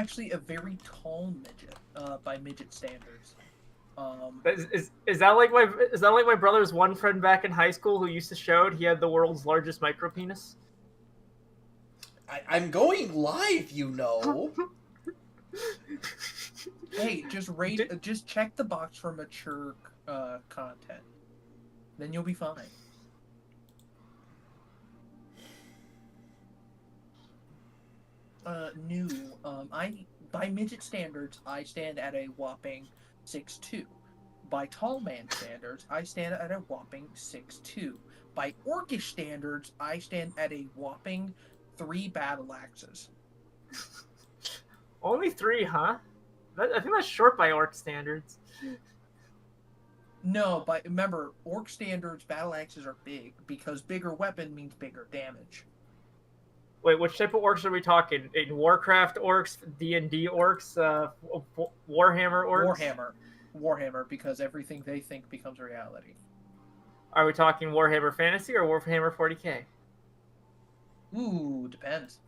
actually a very tall midget, by midget standards. Is that like my brother's one friend back in high school who used to shout he had the world's largest micro penis? I'm going live, you know. Hey, just check the box for mature content. Then you'll be fine. New. By midget standards, I stand at a whopping 6'2". By tall man standards, I stand at a whopping 6'2". By orcish standards, I stand at a whopping 3 battle axes. Only 3, huh? I think that's short by orc standards. No, but remember, orc standards battle axes are big because bigger weapon means bigger damage. Wait, which type of orcs are we talking? In Warcraft orcs, D&D orcs, Warhammer orcs? Warhammer, because everything they think becomes reality. Are we talking Warhammer Fantasy or Warhammer 40k? Ooh, depends.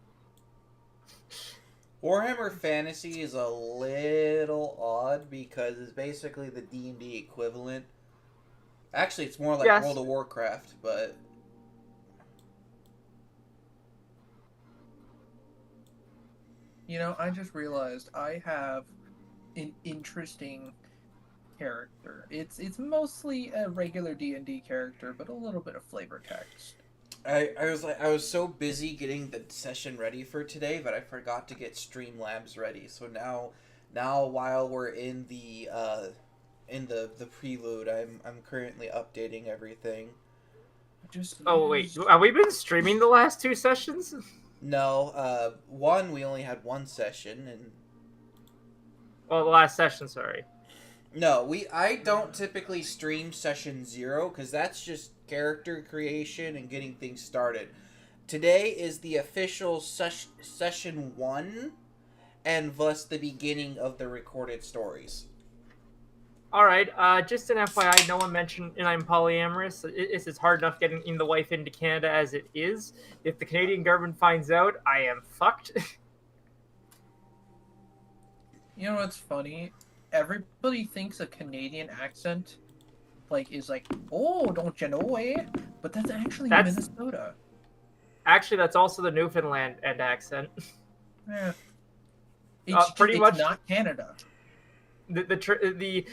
Warhammer Fantasy is a little odd because it's basically the D&D equivalent. Actually, it's more like World of Warcraft, but... You know, I just realized I have an interesting character. It's mostly a regular D&D character, but a little bit of flavor text. I was so busy getting the session ready for today that I forgot to get Streamlabs ready. So now while we're in the prelude, I'm currently updating everything. Oh wait, have we been streaming the last 2 sessions? No, one we only had one session, and well, the last session, sorry. No, I don't typically stream session 0 because that's just character creation and getting things started. Today is the official session 1, and thus the beginning of the recorded stories. Alright, just an FYI, no one mentioned, and I'm polyamorous. It's hard enough getting the wife into Canada as it is. If the Canadian government finds out, I am fucked. You know what's funny? Everybody thinks a Canadian accent is like, oh, don't you know, eh? But that's actually Minnesota. Actually, that's also the Newfoundland accent. Yeah. It's much not Canada. The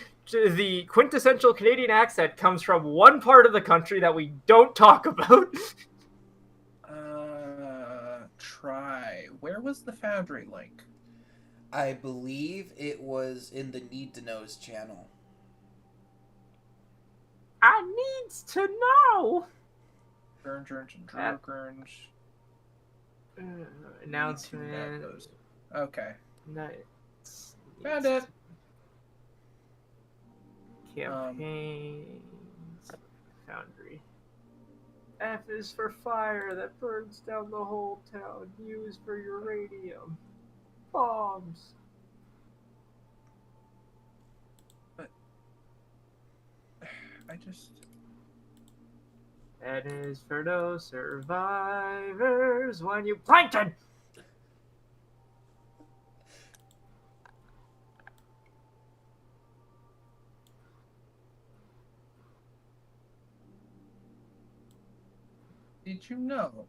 quintessential Canadian accent comes from one part of the country that we don't talk about. Where was the Foundry link? I believe it was in the Need to Knows channel. I needs to know. Announcement. Okay. Nice. Found it. Campaigns. Foundry. F is for fire that burns down the whole town. U is for uranium. Bombs. But I just... N is for no survivors when you plankton. Did you know?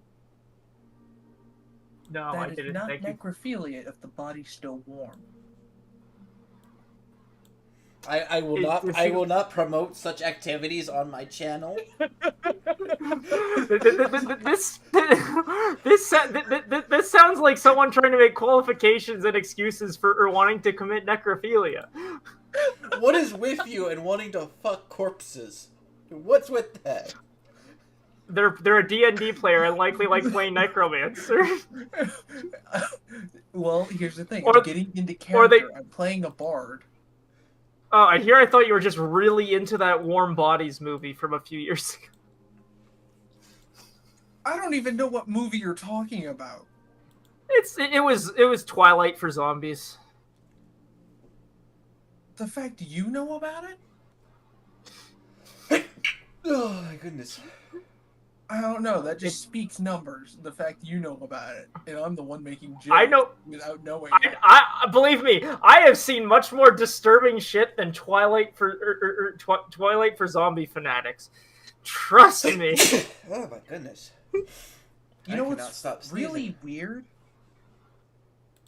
No, I didn't. That is not necrophilia if the body's still warm. I will not promote such activities on my channel. This sounds like someone trying to make qualifications and excuses for wanting to commit necrophilia. What is with you and wanting to fuck corpses? What's with that? They're a D&D player and likely like playing Necromancer. Well, here's the thing. I'm getting into character. I'm playing a bard. Oh, I thought you were just really into that Warm Bodies movie from a few years ago. I don't even know what movie you're talking about. It was Twilight for zombies. The fact you know about it? Oh my goodness. I don't know. That just speaks numbers. The fact you know about it, and I'm the one making jokes I know. without knowing. I believe me. I have seen much more disturbing shit than Twilight for zombie fanatics. Trust me. Oh my goodness. You know I cannot what's stop really sneezing. weird?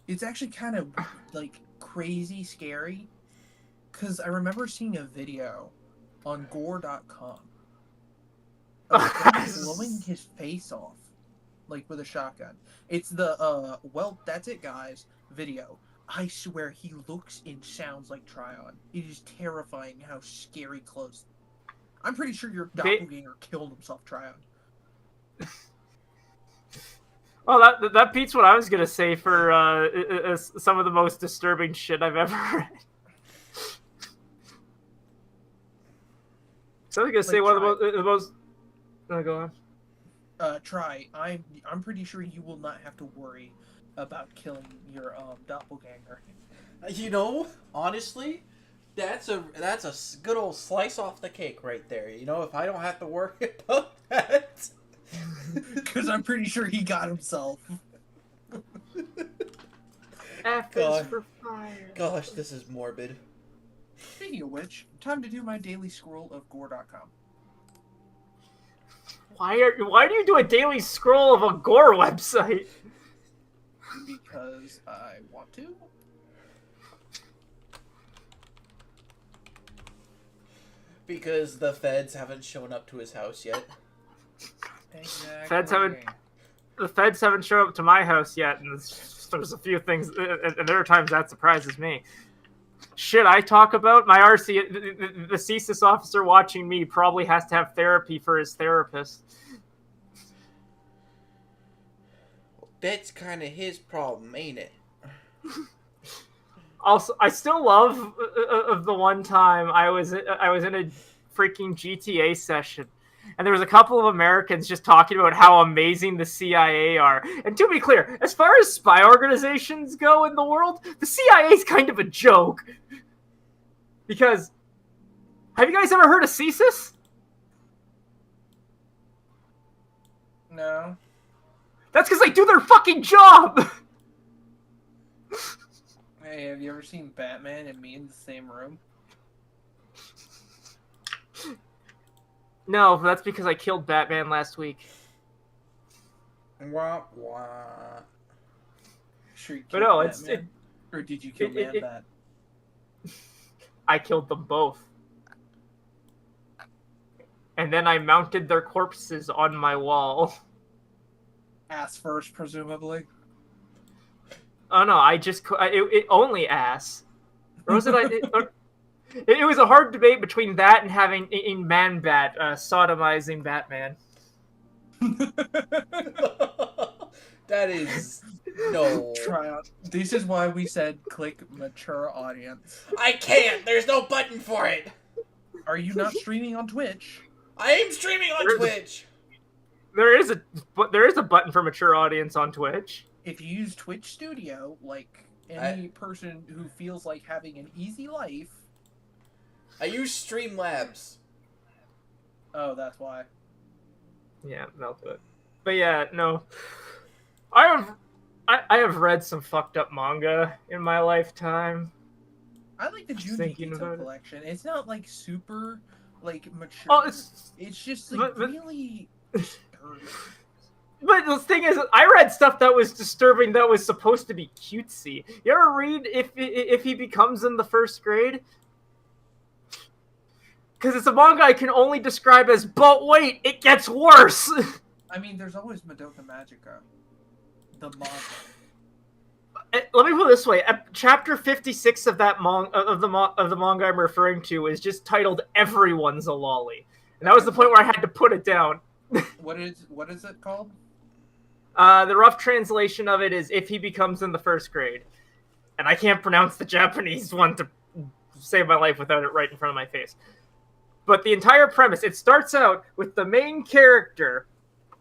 It's actually kind of like crazy scary. Because I remember seeing a video on gore.com of a guy blowing his face off, like with a shotgun. It's the, well, that's it, guys, video. I swear he looks and sounds like Tryon. It is terrifying how scary close. I'm pretty sure your doppelganger killed himself, Tryon. Well, that beats what I was gonna say for some of the most disturbing shit I've ever read. So I was gonna say one of the most. No, go on. Try. I'm pretty sure you will not have to worry about killing your doppelganger. You know, honestly, that's a good old slice off the cake right there. You know, if I don't have to worry about that. Because I'm pretty sure he got himself. F is for fire. Gosh, this is morbid. Speaking of which, time to do my daily scroll of gore.com. Why do you do a daily scroll of a gore website? Because I want to. Because the feds haven't shown up to his house yet. Exactly. The feds haven't shown up to my house yet, and there's a few things, and there are times that surprises me. Shit I talk about, my RC, the CSIS officer watching me probably has to have therapy for his therapist. That's kind of his problem, ain't it? Also, I still love of the one time I was in a freaking GTA session, and there was a couple of Americans just talking about how amazing the CIA are. And to be clear, as far as spy organizations go in the world, the CIA is kind of a joke. Because, have you guys ever heard of CSIS? No. That's because they do their fucking job! Hey, have you ever seen Batman and me in the same room? No, that's because I killed Batman last week. Wah, wah. Sure you But killed no, Batman? Or did you kill Man-Bat? I killed them both. And then I mounted their corpses on my wall. Ass first, presumably. Oh no, it only ass. Or was it it was a hard debate between that and having in Man-Bat sodomizing Batman. That is no. Try out. This is why we said click mature audience. I can't. There's no button for it. Are you not streaming on Twitch? I am streaming on Twitch. There is a button for mature audience on Twitch. If you use Twitch Studio, like any person who feels like having an easy life. I use Streamlabs. Oh, that's why. Yeah, that'll do it. But yeah, no. I have read some fucked up manga in my lifetime. I like the Junji Ito collection. It's not like super like mature. Oh, it's just like really disturbing. But the thing is, I read stuff that was disturbing that was supposed to be cutesy. You ever read if he becomes in the first grade? Because it's a manga I can only describe as, but wait, it gets worse! I mean, there's always Madoka Magica. The manga. Let me put it this way: chapter 56 of that of the manga I'm referring to is just titled "Everyone's a Lolly," and that was the point where I had to put it down. What is it called? The rough translation of it is "If he becomes in the first grade," and I can't pronounce the Japanese one to save my life without it right in front of my face. But the entire premise, it starts out with the main character.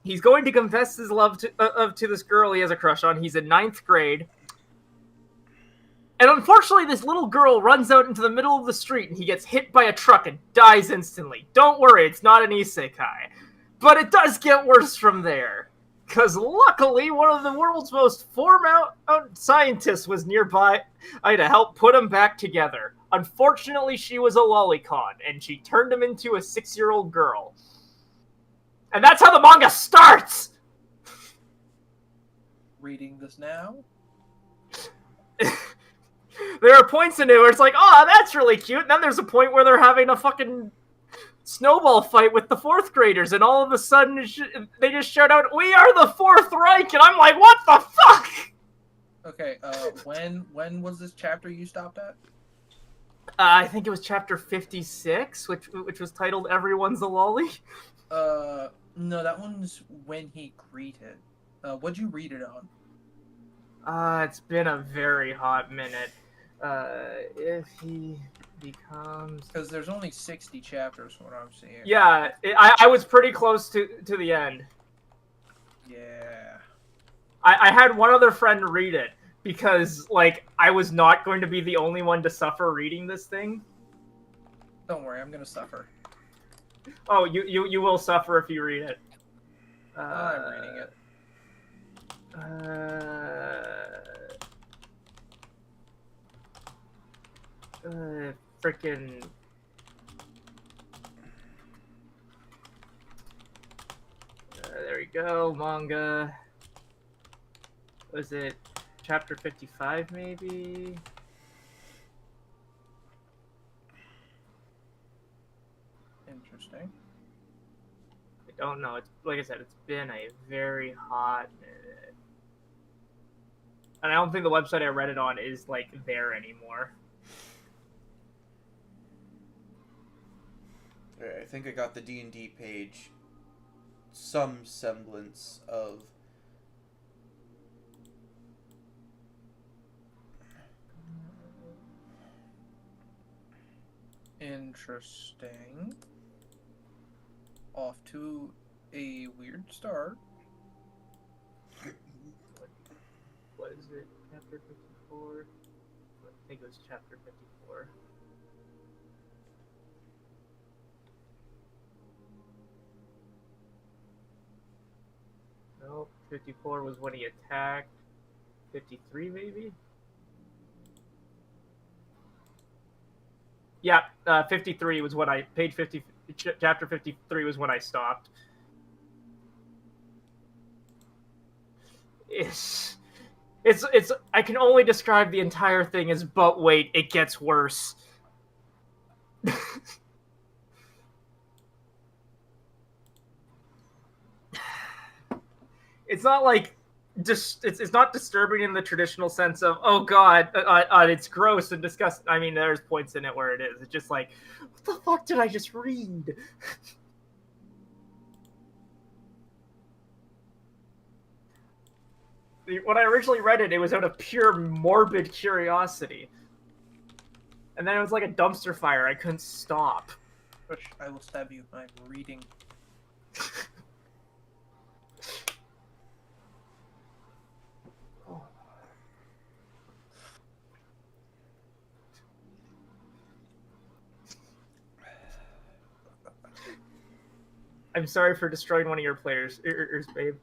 He's going to confess his love to this girl he has a crush on. He's in 9th grade. And unfortunately, this little girl runs out into the middle of the street and he gets hit by a truck and dies instantly. Don't worry, it's not an isekai. But it does get worse from there. Because luckily, one of the world's most foremost scientists was nearby to help put them back together. Unfortunately, she was a lolicon, and she turned him into a 6-year-old girl. And that's how the manga starts! Reading this now. There are points in it where it's like, oh, that's really cute. And then there's a point where they're having a fucking snowball fight with the 4th graders, and all of a sudden they just shout out, "We are the Fourth Reich!" And I'm like, what the fuck? Okay, when was this chapter you stopped at? I think it was chapter 56, which was titled "Everyone's a Lolly." No, that one's when he greeted. What'd you read it on? It's been a very hot minute. If he becomes... Because there's only 60 chapters from what I'm seeing. Yeah, I was pretty close to the end. Yeah. I had one other friend read it, because, like, I was not going to be the only one to suffer reading this thing. Don't worry, I'm gonna suffer. Oh, you will suffer if you read it. I'm reading it. Frickin'... there we go, manga. Was it chapter 55, maybe? Interesting. I don't know. It's like I said, it's been a very hot minute. And I don't think the website I read it on is, like, there anymore. I think I got the D&D page. Some semblance of... Interesting. Off to a weird start. What is it? Chapter 54? I think it was chapter 54. Nope, 54 was when he attacked. 53 maybe? Yeah, 53 was when I... Page 50... Chapter 53 was when I stopped. It's... I can only describe the entire thing as, but wait, it gets worse. It's not like just it's not disturbing in the traditional sense of, oh god, it's gross and disgusting. I mean, there's points in it where it is. It's just like, what the fuck did I just read? When I originally read it, it was out of pure morbid curiosity. And then it was like a dumpster fire. I couldn't stop. Push, I will stab you. I'm reading. I'm sorry for destroying one of your players, babe.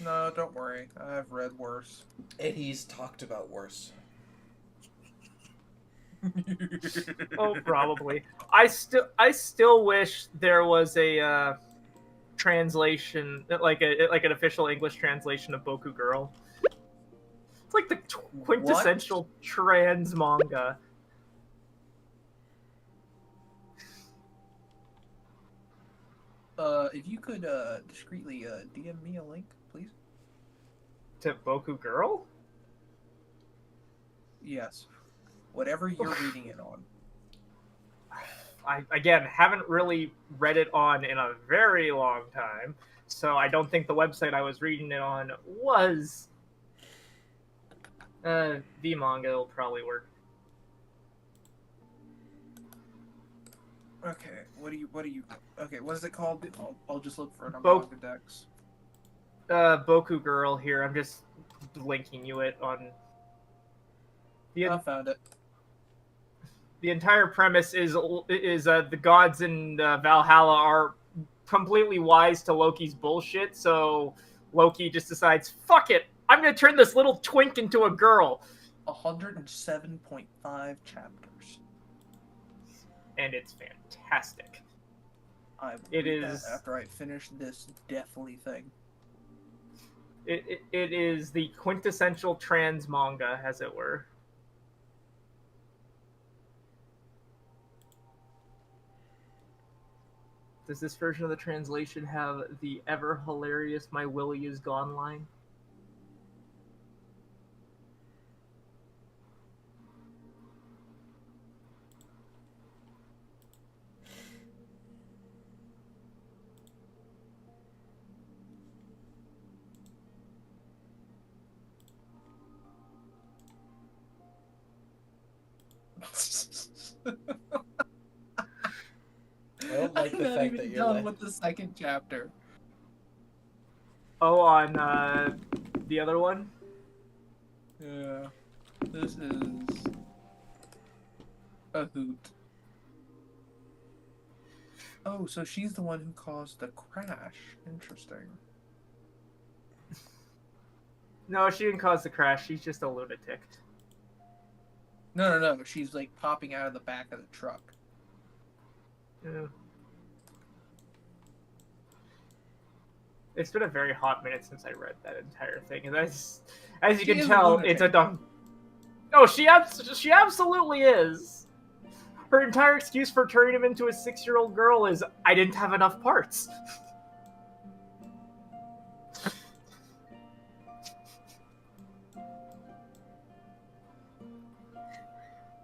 No, don't worry. I've read worse. And he's talked about worse. Oh, probably. I still wish there was a translation, like an official English translation of Boku Girl. It's like the quintessential trans manga. If you could discreetly DM me a link, please. To Boku Girl? Yes. Whatever you're reading it on. I, again, haven't really read it on in a very long time, so I don't think the website I was reading it on was... the manga will probably work. Okay, what do you... Okay, what is it called? I'll just look for it on Manga Dex. Boku Girl here. I'm just linking you it on... I found it. The entire premise is the gods in Valhalla are completely wise to Loki's bullshit, so Loki just decides, fuck it, I'm gonna turn this little twink into a girl. 107.5 chapters. And it's fantastic. I will It read that is- after I finish this Deathly thing. It is the quintessential trans manga, as it were. Does this version of the translation have the ever hilarious "My Willie is gone" line? I don't like I'm the not fact even that you're done like, with the second chapter. Oh, on the other one? Yeah. This is a hoot. Oh, so she's the one who caused the crash. Interesting. No, she didn't cause the crash. She's just a lunatic. No. She's like popping out of the back of the truck. Yeah. It's been a very hot minute since I read that entire thing, and as you She can is a tell, lunatic. it's a dumb. No, she absolutely is. Her entire excuse for turning him into a 6-year-old girl is, I didn't have enough parts.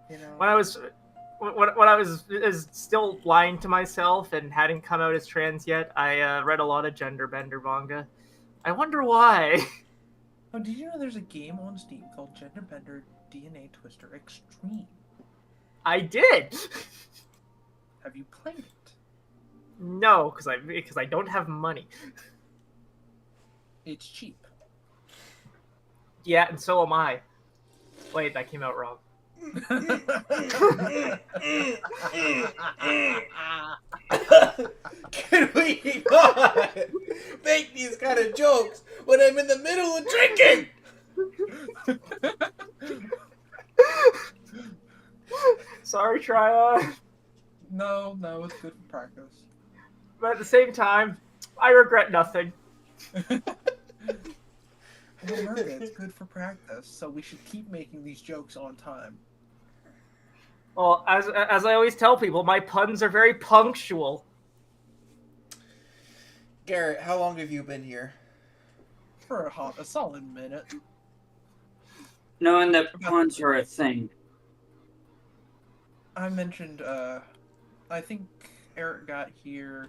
You know. When I was is still lying to myself and hadn't come out as trans yet, I read a lot of gender bender manga. I wonder why. Oh, did you know there's a game on Steam called Gender Bender DNA Twister Extreme? I did. Have you played it? No, because I don't have money. It's cheap. Yeah, and so am I. Wait, that came out wrong. can we not make these kind of jokes when I'm in the middle of drinking? Sorry, Tryon. No, it's good for practice. But at the same time, I regret nothing. Remember, it's good for practice, so we should keep making these jokes on time. Well, as I always tell people, my puns are very punctual. Garrett, how long have you been here? For a solid minute. Knowing that puns are a thing. I mentioned, I think Eric got here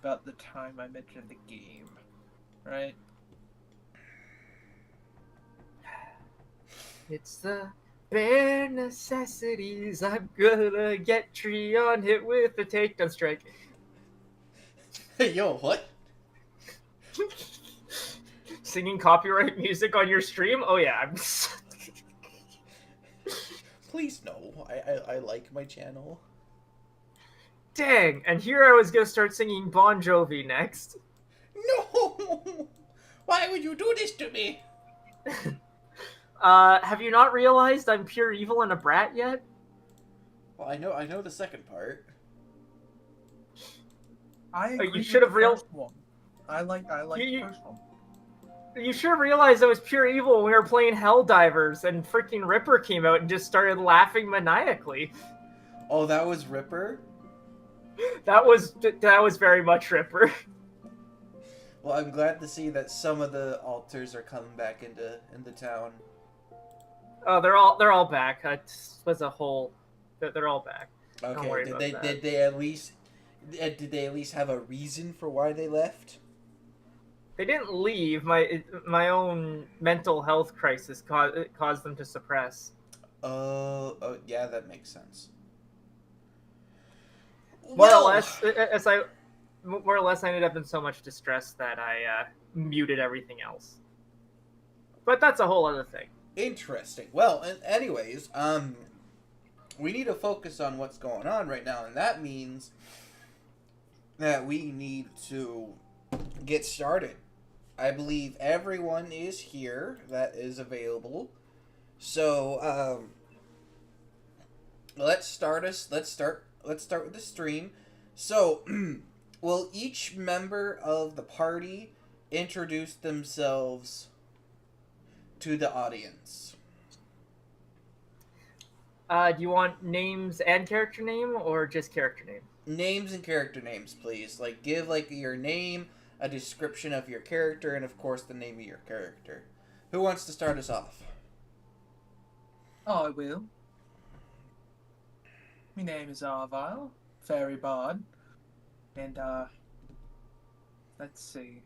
about the time I mentioned the game, right? It's the bare necessities. I'm gonna get Treon hit with a takedown strike. Hey, yo, what? Singing copyright music on your stream? Oh yeah, I'm. Please no. I like my channel. Dang, and here I was gonna start singing Bon Jovi next. No! Why would you do this to me? Have you not realized I'm pure evil and a brat yet? Well, I know the second part. I agree you should with have the first one. I like You- the first one. You should have realized I was pure evil when we were playing Helldivers and freaking Ripper came out and just started laughing maniacally. Oh, that was Ripper? That was very much Ripper. Well, I'm glad to see that some of the altars are coming back into town. Oh, they're all back. It was a whole. They're all back. Okay, worry did about they that. did they at least have a reason for why they left? They didn't leave. My own mental health crisis caused them to suppress. Oh, yeah, that makes sense. More Well- or less, I ended up in so much distress that I muted everything else. But that's a whole other thing. Interesting. Well, anyways, we need to focus on what's going on right now, and that means that we need to get started. I believe everyone is here that is available. So let's start with the stream. So will each member of the party introduce themselves to the audience? Do you want names and character name, or just character name? Names and character names, please. Like, give your name, a description of your character, and of course the name of your character. Who wants to start us off? I will. My name is Arvile, Fairy Bard, and let's see.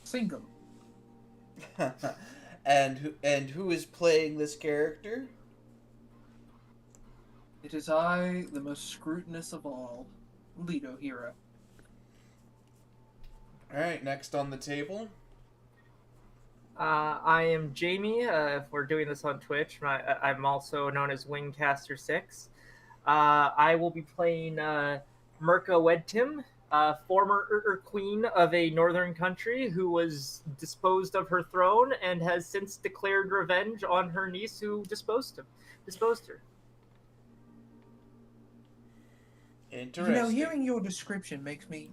Single. and who is playing this character? It is I, the most scrutinous of all, Leto Hero. Alright, next on the table. I am Jamie. If we're doing this on Twitch, I'm also known as Wingcaster6. I will be playing Mirka Wedtim, former queen of a northern country who was disposed of her throne and has since declared revenge on her niece who disposed her. Interesting. Hearing your description makes me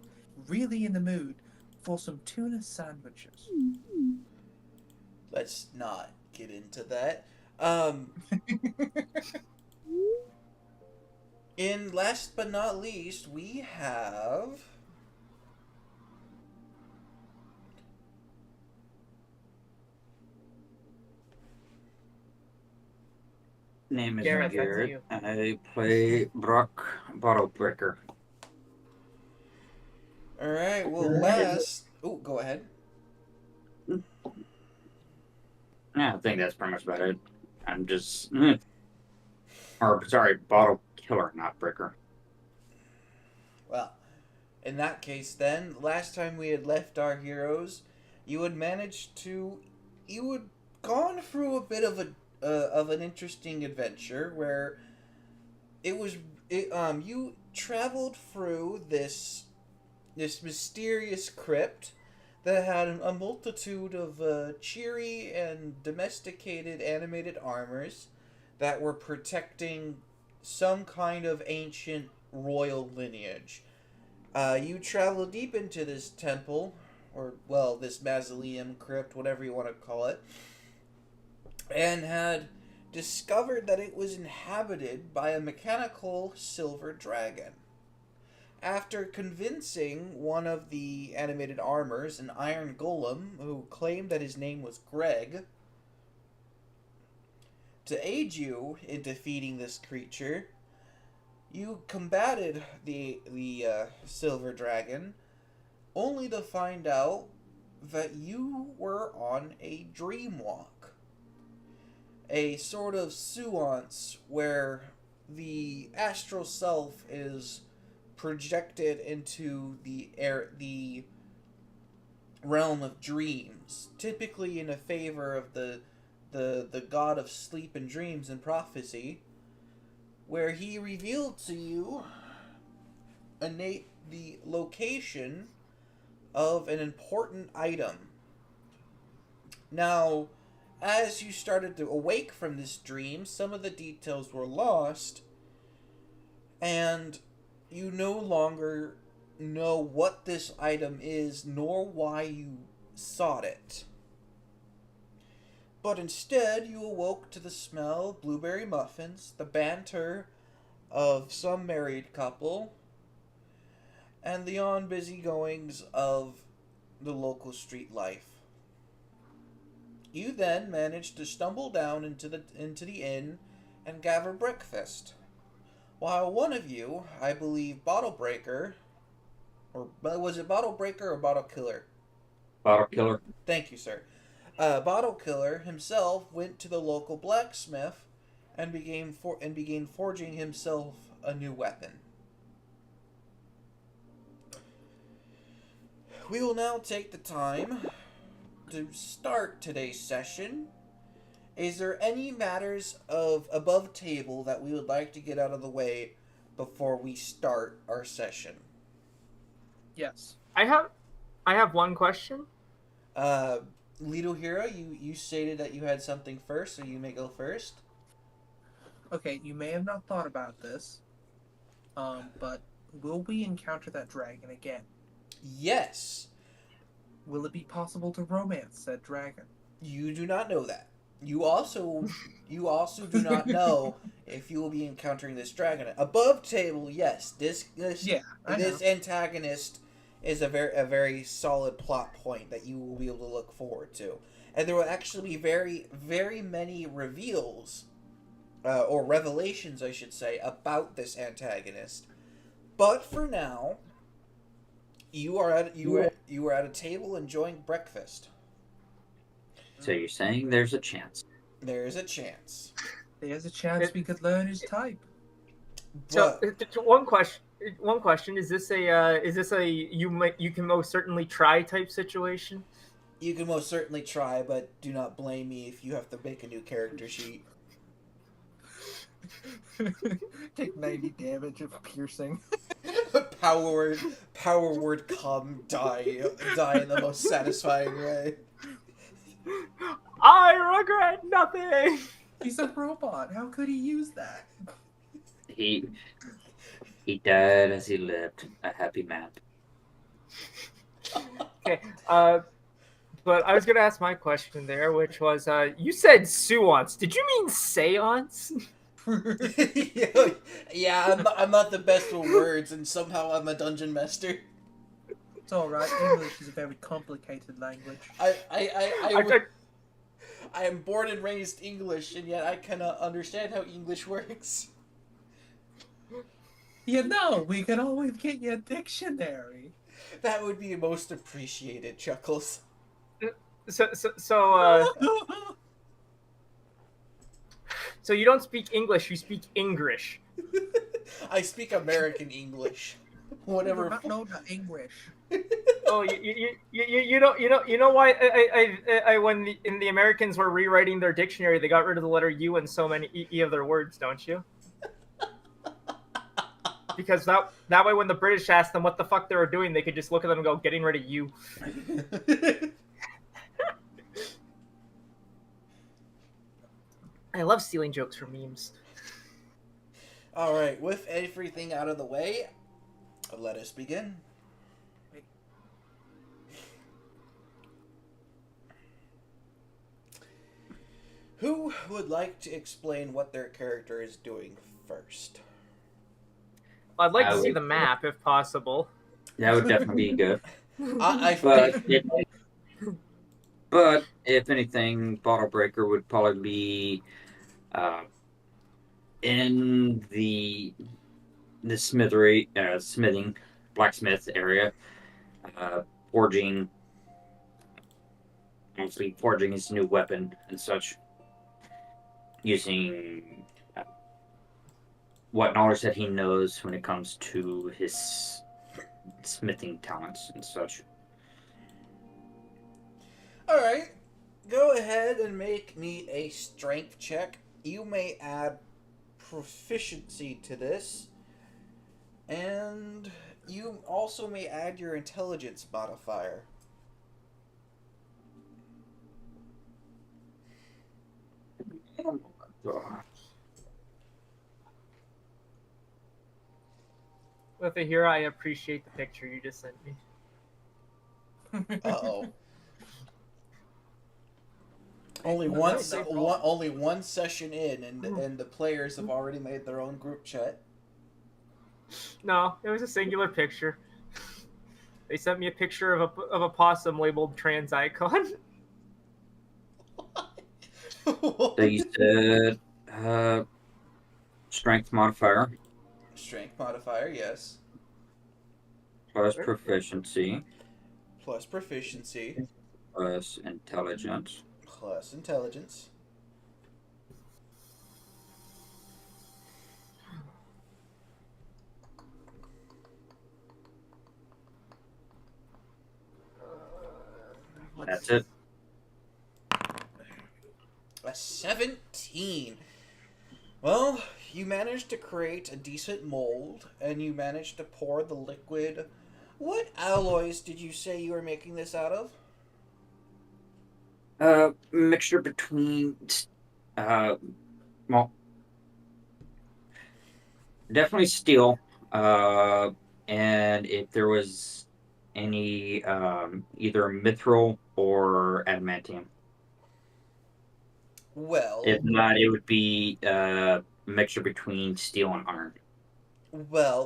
really in the mood for some tuna sandwiches. Let's not get into that. In last but not least, we have Name is Gareth, that's Garrett. you. I play Brock Bottlebreaker. Alright, well last go ahead. Yeah, I think that's pretty much about it. I'm just or sorry, Bottle Killer, not Breaker. Well, in that case then, last time we had left our heroes, you had gone through a bit of an interesting adventure where you traveled through this mysterious crypt that had a multitude of cheery and domesticated animated armors that were protecting some kind of ancient royal lineage. You traveled deep into this temple, or, well, this mausoleum, crypt, whatever you want to call it, and had discovered that it was inhabited by a mechanical silver dragon. After convincing one of the animated armors, an iron golem, who claimed that his name was Greg, to aid you in defeating this creature, you combated the silver dragon, only to find out that you were on a dream walk. A sort of seance where the astral self is projected into the realm of dreams, typically in a favor of the god of sleep and dreams and prophecy, where he revealed to you the location of an important item. Now, as you started to awake from this dream, some of the details were lost, and you no longer know what this item is, nor why you sought it. But instead, you awoke to the smell of blueberry muffins, the banter of some married couple, and the on-busy goings of the local street life. You then managed to stumble down into the inn and gather breakfast, while one of you, I believe Bottlebreaker, or was it Bottlebreaker or Bottle Killer? Bottle Killer. Thank you, sir. Bottle Killer himself went to the local blacksmith and began forging himself a new weapon. We will now take the time to start today's session. Is there any matters of above table that we would like to get out of the way before we start our session? Yes. I have one question. Lido Hero, you stated that you had something first, so you may go first. Okay, you may have not thought about this, but will we encounter that dragon again? Yes. Will it be possible to romance said dragon? You do not know that. You also do not know if you will be encountering this dragon. Above table, yes. Yeah, I know. This antagonist is a very solid plot point that you will be able to look forward to. And there will actually be very, very many reveals, or revelations, I should say, about this antagonist. But for now, you are at a table enjoying breakfast. So you're saying there's a chance? There is a chance. There's a chance we could learn his type. So But one question: is this a you can most certainly try type situation? you can most certainly try, but do not blame me if you have to make a new character sheet. Take 90 damage of piercing. Power word come die in the most satisfying way. I regret nothing. He's a robot. How could he use that? He died as he lived, a happy man. Okay. But I was gonna ask my question there, which was, you said seance. Did you mean seance? Yeah, I'm not the best with words, and somehow I'm a dungeon master. It's alright. English is a very complicated language. I am born and raised English, and yet I cannot understand how English works. You know, we can always get you a dictionary. That would be most appreciated, Chuckles. So you don't speak English, you speak English. I speak American English. Whatever. You don't know the English. Oh, you know why I when the Americans were rewriting their dictionary, they got rid of the letter U in so many of their words, don't you? Because that way, when the British asked them what the fuck they were doing, they could just look at them and go, "Getting rid of you." I love stealing jokes from memes. Alright, with everything out of the way, let us begin. Who would like to explain what their character is doing first? I'd like I to see would- the map if possible. That would definitely be good. I But if anything, Bottle Breaker would probably be in the smithing, blacksmith area, forging his new weapon and such, using what knowledge that he knows when it comes to his smithing talents and such. Alright, go ahead and make me a strength check. You may add proficiency to this, and you also may add your intelligence modifier. With a hero, I appreciate the picture you just sent me. Uh-oh. Only No, one, no, se- no. one only one session in, and the players have already made their own group chat. No, it was a singular picture. They sent me a picture of a possum labeled trans icon. So you said strength modifier Strength modifier, yes. plus proficiency Plus proficiency, plus intelligence. plus intelligence. That's it. A 17. Well, you managed to create a decent mold, and you managed to pour the liquid. What alloys did you say you were making this out of? Mixture between, well, definitely steel. And if there was any, either mithril or adamantium. Well, If not, it would be a mixture between steel and iron.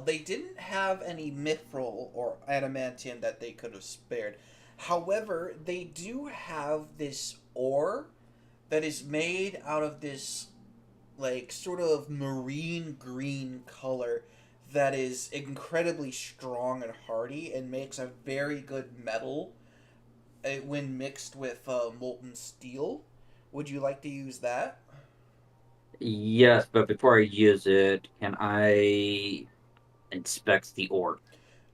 they didn't have any mithril or adamantium that they could have spared. However, they do have this ore that is made out of this like sort of marine green color that is incredibly strong and hardy and makes a very good metal when mixed with molten steel. Would you like to use that? Yes, but before I use it, can I inspect the ore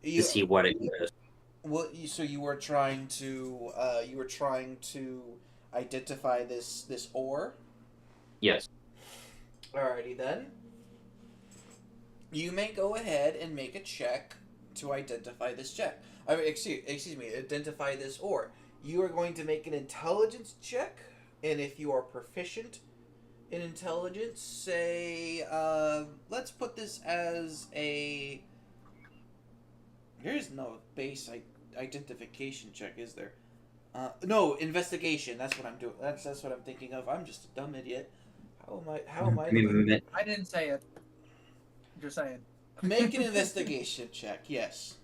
to You see what it is? so you were trying to identify this ore. Yes. Alrighty then. You may go ahead and make a check to identify this check. I mean, excuse me, identify this ore. You are going to make an intelligence check, and if you are proficient in intelligence, say, let's put this as a. There is no base identification check, is there? No, investigation. That's what I'm doing. That's what I'm thinking of. I'm just a dumb idiot. How am I? I mean, I didn't say it. Just saying. Make an investigation check. Yes.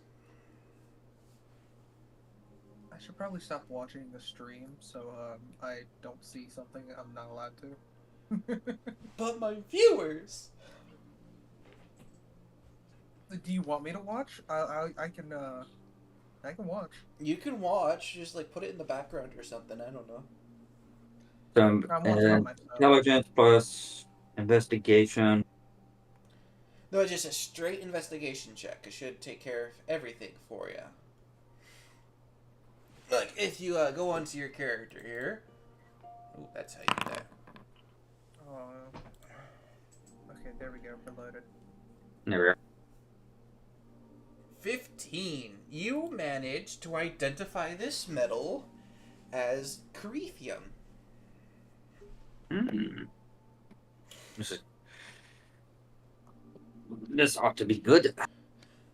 I should probably stop watching the stream so I don't see something I'm not allowed to. But my viewers. Do you want me to watch? I can watch. You can watch. Just like put it in the background or something. I don't know. some I'm watching on my phone. intelligence plus investigation. No, just a straight investigation check. It should take care of everything for you. Like if you go onto your character here. Ooh, that's how you do that. Okay, there we go. Reloaded. There we are. 15. You managed to identify this metal as Corethium. This ought to be good.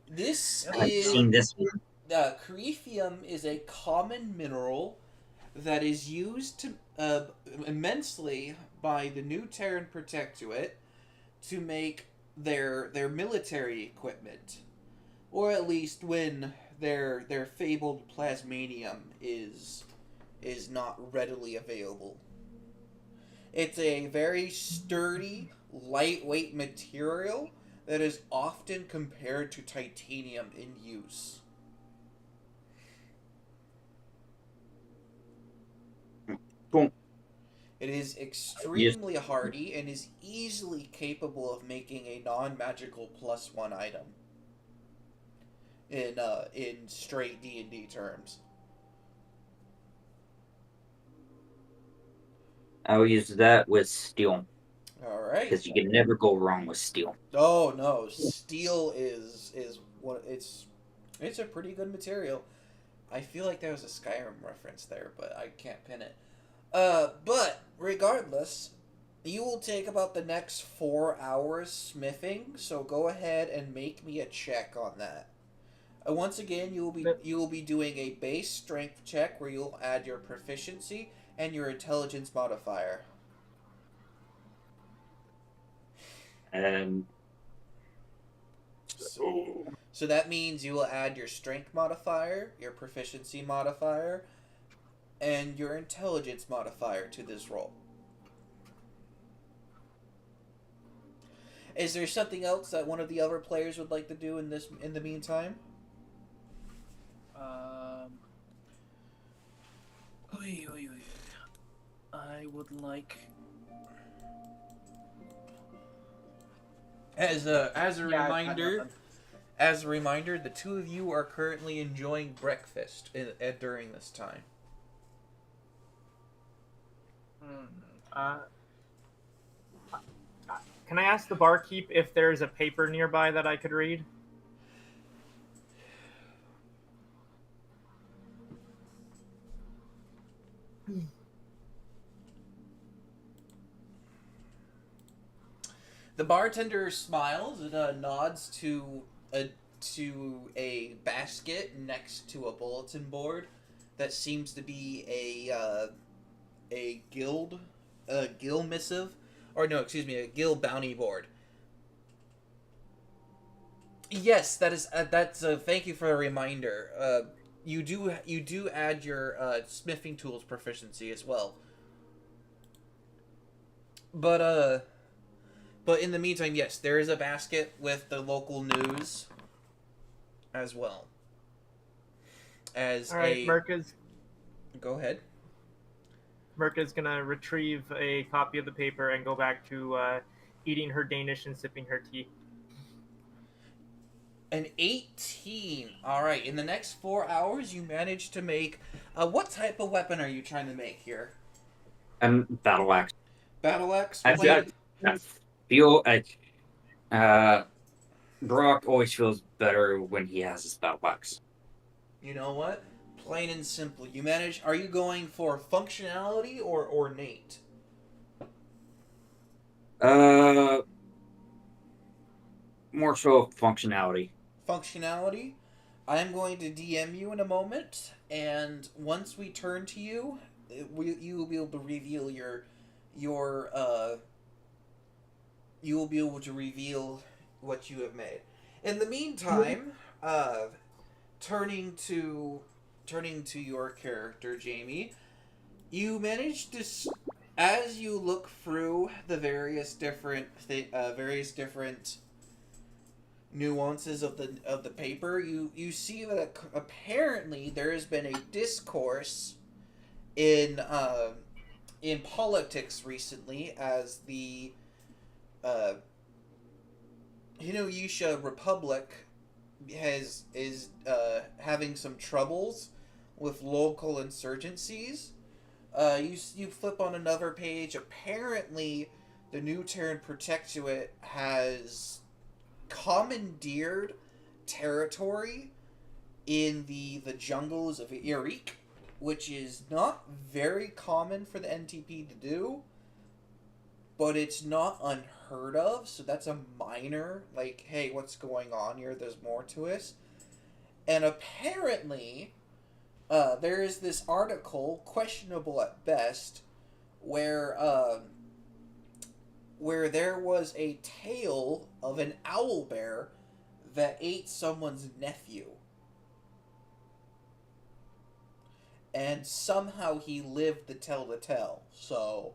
This I've is Seen this one. Corethium is a common mineral that is used to immensely by the New Terran Protectorate to make their military equipment, or at least when their fabled plasmanium is not readily available. It's a very sturdy, lightweight material that is often compared to titanium in use. Cool. It is extremely hardy and is easily capable of making a non-magical +1 item in straight D&D terms. I'll use that with steel All right. because you can never go wrong with steel. Oh no, steel is what it's a pretty good material. I feel like there was a Skyrim reference there, but I can't pin it. But regardless, you will take about the next 4 hours smithing, so go ahead and make me a check on that. Once again, you will be doing a base strength check where you'll add your proficiency and your intelligence modifier. And So that means you will add your strength modifier, your proficiency modifier, and your intelligence modifier to this roll. Is there something else that one of the other players would like to do in the meantime? I would like. As a Yeah, I've got reminder, nothing. the two of you are currently enjoying breakfast during this time. Can I ask the barkeep if there's a paper nearby that I could read? The bartender smiles and nods to a basket next to a bulletin board that seems to be a guild missive, or no, excuse me, a guild bounty board. Yes, that is that's thank you for the reminder. You do add your smithing tools proficiency as well. But in the meantime, yes, there is a basket with the local news as well. As All right, Merka's Go ahead. gonna retrieve a copy of the paper and go back to eating her Danish and sipping her tea. An 18. All right. In the next 4 hours, you manage to make. What type of weapon are you trying to make here? Battle axe. Battle axe. I feel like Brock always feels better when he has his battle axe. You know what? Plain and simple. You manage. Are you going for functionality or ornate? More so functionality. Functionality. I am going to DM you in a moment, and once we turn to you, you will be able to reveal your you will be able to reveal what you have made. In the meantime, turning to your character, Jamie, you managed to, as you look through the various different nuances of the paper, you see that apparently there has been a discourse in politics recently, as the Hinnoyisha Republic is having some troubles with local insurgencies. You flip on another page. Apparently, the New Terran Protectorate has commandeered territory in the jungles of Irik, which is not very common for the NTP to do, but it's not unheard of, so that's a minor, like, hey, what's going on here? There's more to us. And apparently, there is this article, questionable at best, where there was a tale of an owlbear that ate someone's nephew. And somehow he lived to tell the tale, so...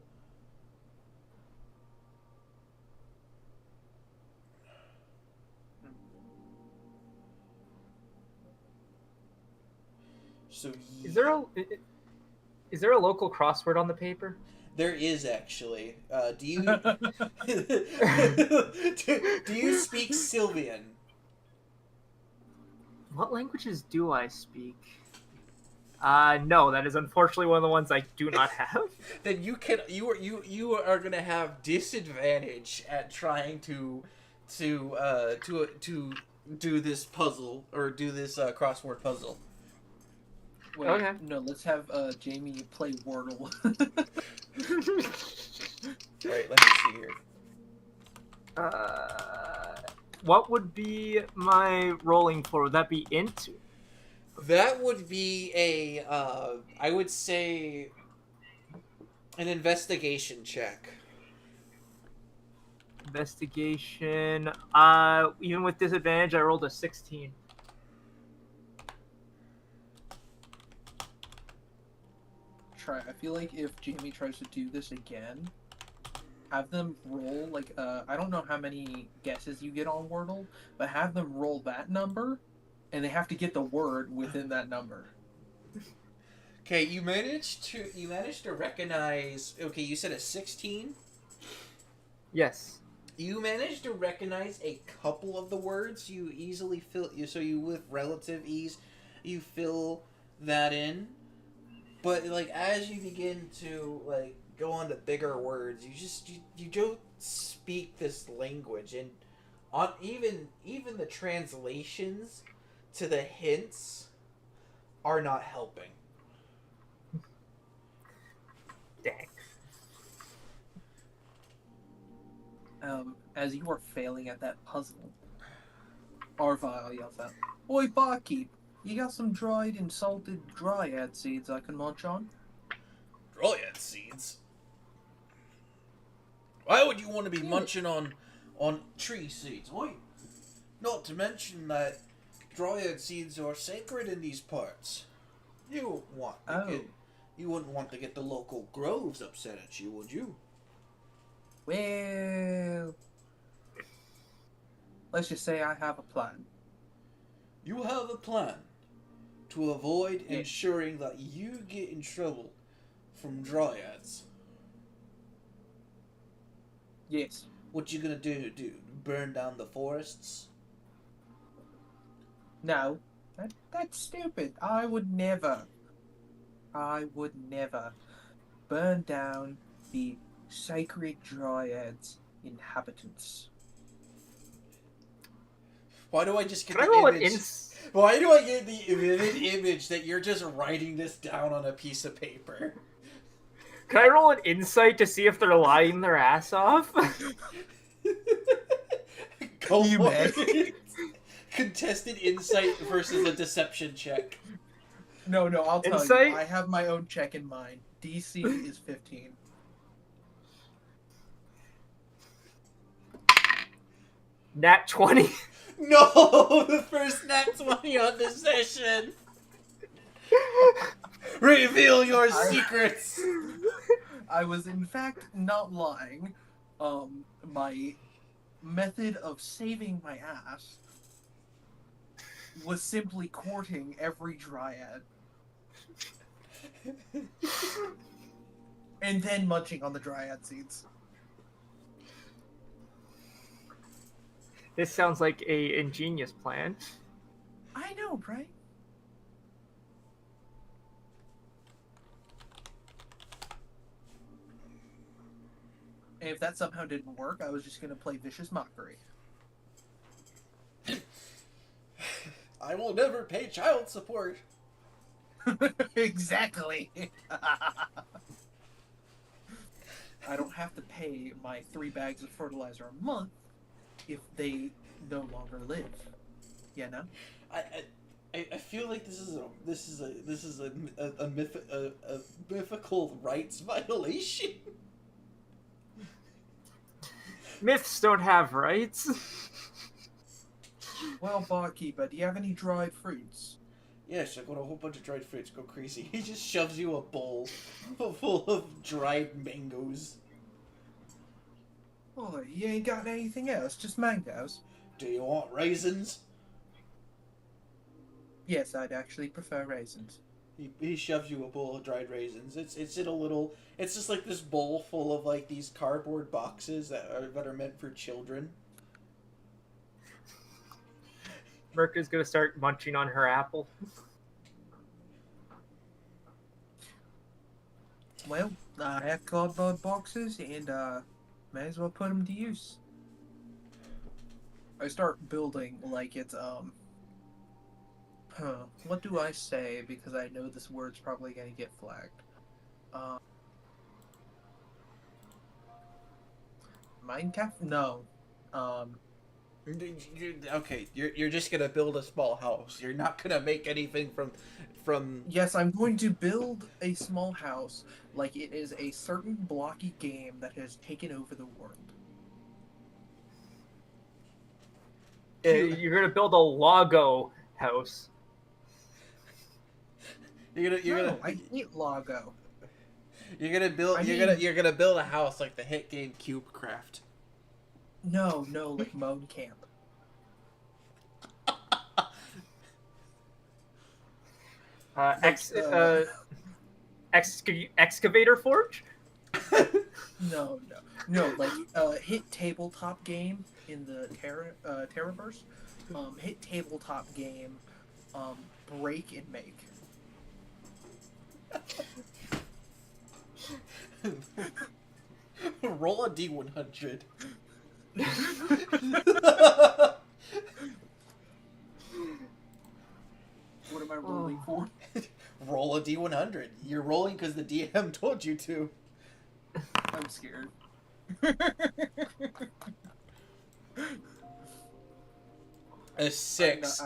So Is there a local crossword on the paper? There is actually. Do you do you speak Sylvian? What languages do I speak? No, that is unfortunately one of the ones I do not have. Then you are gonna have disadvantage at trying to do this puzzle, or do this crossword puzzle. Wait, Okay. no, let's have Jamie play Wordle. Right, let me see here. What would be my rolling for? Would that be int? That would be a I would say an investigation check. Investigation. Even with disadvantage, I rolled a 16. I feel like if Jamie tries to do this again, have them roll, like, I don't know how many guesses you get on Wordle, but have them roll that number, and they have to get the word within that number. Okay, you managed to recognize. Okay, you said a 16. Yes. You managed to recognize a couple of the words. You easily with relative ease, you fill that in. But like as you begin to go on to bigger words. You don't speak this language, and on even the translations to the hints are not helping. Dang. As you are failing at that puzzle, Arvile yells out, "Oi, barkeep! You got some dried and salted dryad seeds I can munch on?" Dryad seeds? Why would you want to be munching on tree seeds? Why? Not to mention that dryad seeds are sacred in these parts. You wouldn't want to get the local groves upset at you, would you? Well, let's just say I have a plan. You have a plan to avoid Yeah. ensuring that you get in trouble from dryads. Yes. What you gonna do? Burn down the forests? No. That's stupid. I would never burn down the sacred dryads' inhabitants. Why do I just get Can I the roll an image? ins? Why do I get the vivid image that you're just writing this down on a piece of paper? Can I roll an insight to see if they're lying their ass off? Go You for may. it. Contested insight versus a deception check. No, I'll tell Insight? you. I have my own check in mind. DC is 15. Nat 20. No, the first nat 20 on the session. Reveal your secrets. I was in fact not lying. My method of saving my ass was simply courting every dryad. And then munching on the dryad seeds. This sounds like a ingenious plan. I know, right? And if that somehow didn't work, I was just gonna play vicious mockery. I will never pay child support. Exactly. I don't have to pay my 3 bags of fertilizer a month if they no longer live. You know? I feel like this is a mythical rights violation. Myths don't have rights. Well, barkeeper, do you have any dried fruits? Yes, I got a whole bunch of dried fruits. Go crazy. He just shoves you a bowl full of dried mangoes. Oh, you ain't got anything else, just mangoes? Do you want raisins? Yes, I'd actually prefer raisins. He shoves you a bowl of dried raisins. It's in a little. It's just like this bowl full of like these cardboard boxes that are meant for children. Merc is gonna start munching on her apple. Well, I have cardboard boxes, and may as well put them to use. I start building like it's what do I say? Because I know this word's probably gonna get flagged. Minecraft? No. Okay, you're just gonna build a small house. You're not gonna make anything from. Yes, I'm going to build a small house like it is a certain blocky game that has taken over the world. You're gonna build a Lago house. You're gonna I hate Lago. you're gonna build I you're gonna build a house like the hit game CubeCraft. No, like Moan Camp. Excavator Forge? No, like hit tabletop game in the Terraverse. Hit tabletop game, break and make. Roll a D100. What am I rolling for? Roll a D100. You're rolling because the DM told you to. I'm scared. A 6.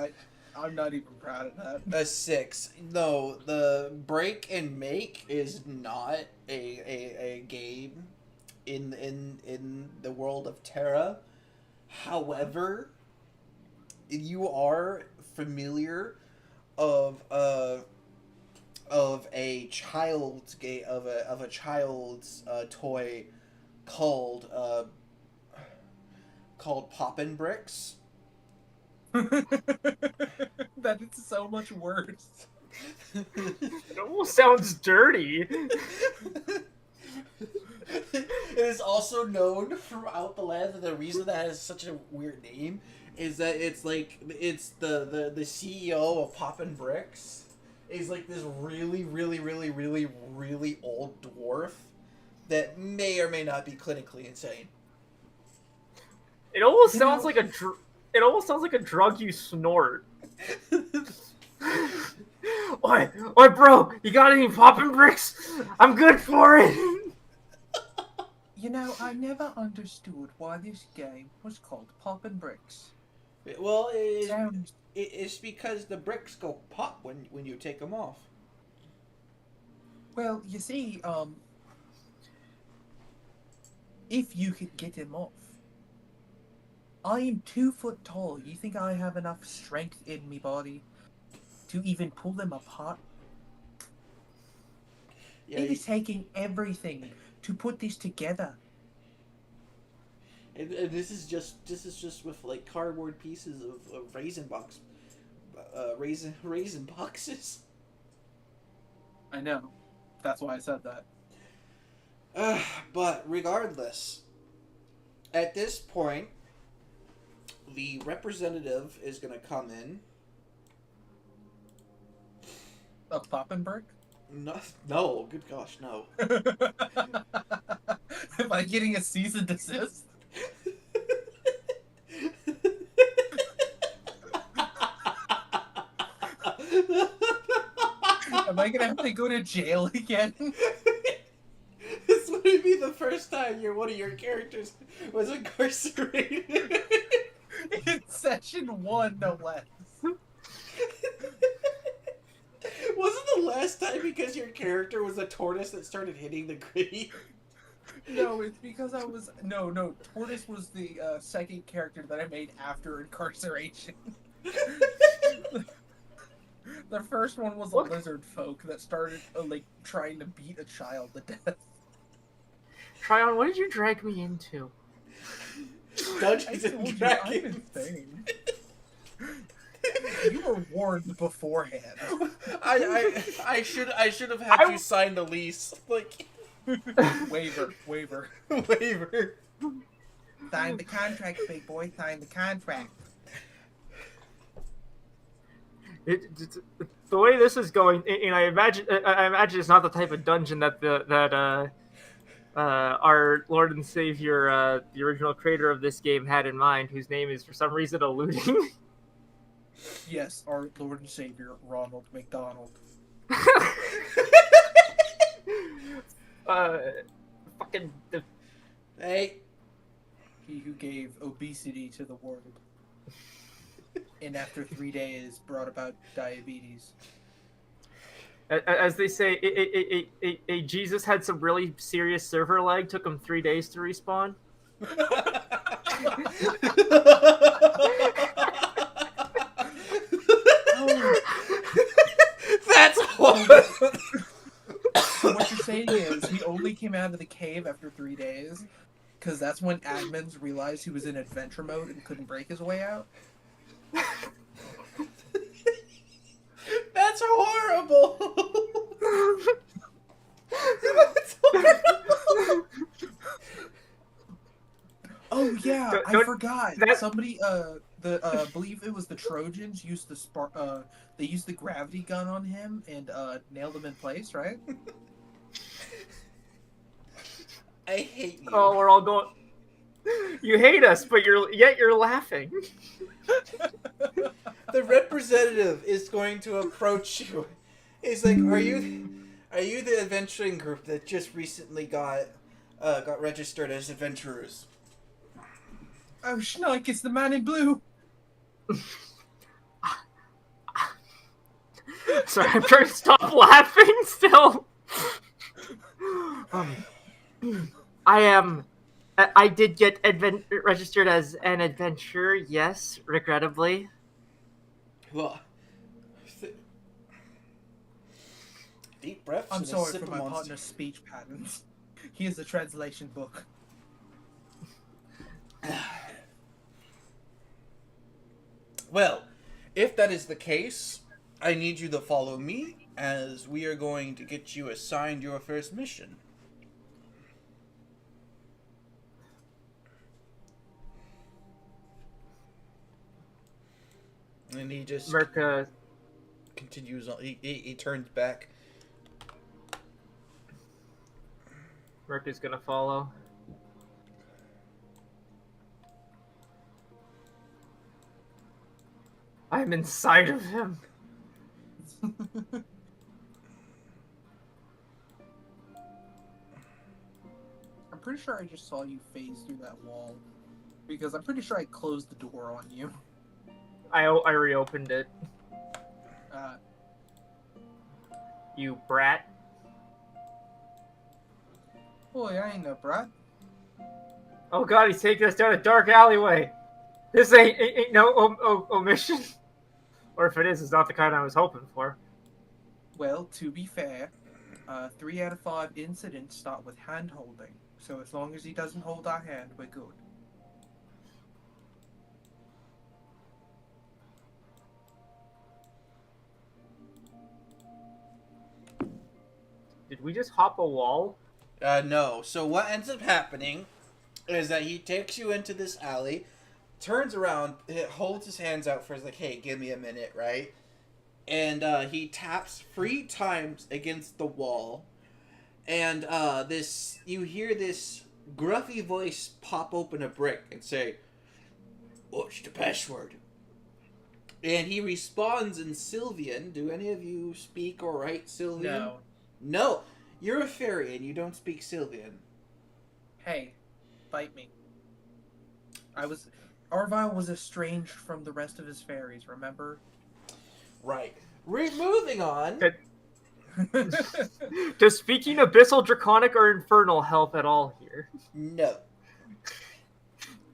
I'm not even proud of that. A 6. No, the break and make is not a game in the world of Terra. However, you are familiar of a child's game of a child's toy called Poppin' Bricks. That is so much worse. It almost sounds dirty. It is also known throughout the land that the reason that has such a weird name is that it's like it's the CEO of Poppin' Bricks is like this really old dwarf that may or may not be clinically insane. It almost sounds like it almost sounds like a drug you snort. Oi, bro, you got any poppin' bricks? I'm good for it. You know, I never understood why this game was called Poppin' Bricks. Well, Sounds it's because the bricks go pop when you take them off. well, you see, if you could get him off. I am 2 foot tall. You think I have enough strength in me body to even pull them apart? Yeah, It is taking everything to put this together. and this is just with like cardboard pieces of raisin boxes. I know. That's why I said that. But regardless, at this point, the representative is going to come in. A Poppin' Brick? No, good gosh, no. Am I getting a cease and desist? Am I gonna have to go to jail again? This would be the first time one of your characters was incarcerated. In session 1, no less. Wasn't the last time because your character was a tortoise that started hitting the gritty? No, it's because I was... No, Tortoise was the second character that I made after incarceration. The first one was a lizard folk that started, trying to beat a child to death. Tryon, what did you drag me into? Dungeons and Dragons. I'm insane. You were warned beforehand. I should have had you sign the lease. Like Waiver. waiver. Sign the contract, big boy. Sign the contract. The way this is going, and I imagine it's not the type of dungeon that our Lord and Savior, the original creator of this game, had in mind, whose name is for some reason eluding. Yes, our Lord and Savior, Ronald McDonald. Fucking. Hey. He who gave obesity to the world. And after 3 days brought about diabetes. As they say, a Jesus had some really serious server lag. Took him 3 days to respawn. That's horrible. So what you're saying is he only came out of the cave after 3 days, because that's when admins realized he was in adventure mode and couldn't break his way out. That's horrible. That's horrible. Oh yeah, I forgot. that- Somebody, believe it was the Trojans used the they used the gravity gun on him and nailed him in place, right? I hate you. Oh, we're all going. You hate us, but you're laughing. The representative is going to approach you. He's like, "Are you the adventuring group that just recently got registered as adventurers?" Oh, Schneik, it's the man in blue. Sorry, I'm trying to stop laughing still. I did get registered as an adventurer, yes, regrettably. Well, deep breaths. I'm and a sorry sip for of my Monster. partner's speech patterns. He is the translation book. Well, if that is the case, I need you to follow me, as we are going to get you assigned your first mission. And he just Merca continues on. He turns back. Merca's gonna follow. I'm inside of him. I'm pretty sure I just saw you phase through that wall. Because I'm pretty sure I closed the door on you. I reopened it. You brat. Boy, I ain't no brat. Oh god, he's taking us down a dark alleyway. This ain't no omission. Or if it is, it's not the kind I was hoping for. Well, to be fair, 3 out of 5 incidents start with hand holding. So as long as he doesn't hold our hand, we're good. Did we just hop a wall? No. So what ends up happening is that he takes you into this alley, turns around, holds his hands out for like, "Hey, give me a minute," right? And he taps 3 times against the wall, and you hear this gruffy voice pop open a brick and say, "What's the password?" And he responds in Sylvian. Do any of you speak or write Sylvian? No. No, you're a fairy and you don't speak Sylvian. Hey, bite me. Arvile was estranged from the rest of his fairies, remember? Right. Moving on. Does speaking Abyssal, Draconic, or Infernal help at all here? No.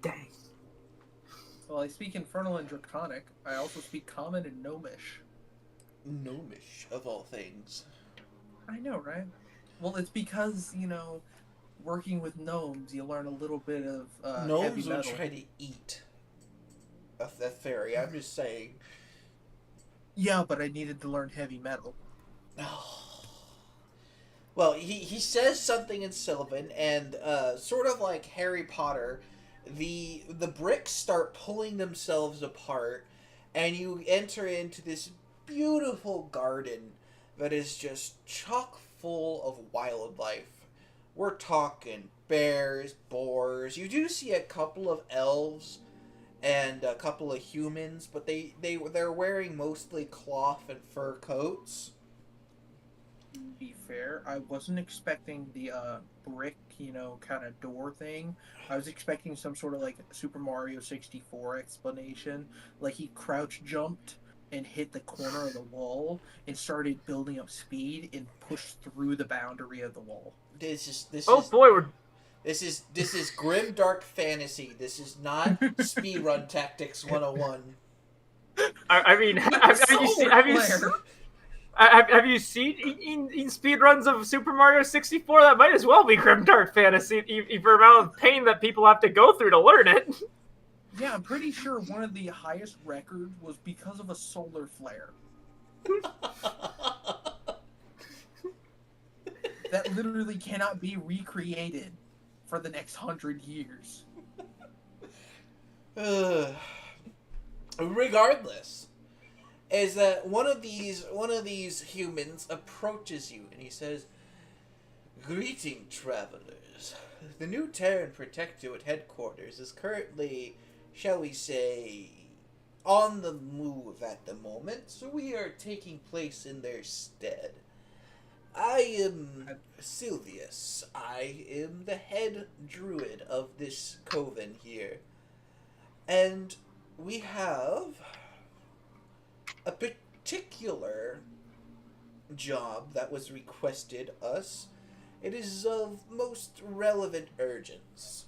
Dang. Well, I speak Infernal and Draconic. I also speak Common and Gnomish. Gnomish, of all things. I know, right? Well, it's because, working with gnomes, you learn a little bit of heavy Gnomes will metal. try to eat a fairy. I'm just saying. Yeah, but I needed to learn heavy metal. Well, he says something in Sylvan, and sort of like Harry Potter, the bricks start pulling themselves apart, and you enter into this beautiful garden that is just chock full of wildlife. We're talking bears, boars. You do see a couple of elves and a couple of humans, but they're wearing mostly cloth and fur coats. To be fair, I wasn't expecting the brick, kind of door thing. I was expecting some sort of like Super Mario 64 explanation. Like he crouch jumped and hit the corner of the wall and started building up speed and pushed through the boundary of the wall. This is grim dark fantasy. This is not speedrun tactics 101. I mean, have you seen in speedruns of Super Mario 64? That might as well be grimdark fantasy, for amount of pain that people have to go through to learn it. Yeah, I'm pretty sure one of the highest records was because of a solar flare. That literally cannot be recreated for the next 100 years. Regardless, is that one of these humans approaches you and he says, "Greeting, travelers. the new Terran Protectorate headquarters is currently, shall we say, on the move at the moment, so we are taking place in their stead. I am Sylvius. I am the head druid of this coven here. And we have a particular job that was requested us. It is of most relevant urgence.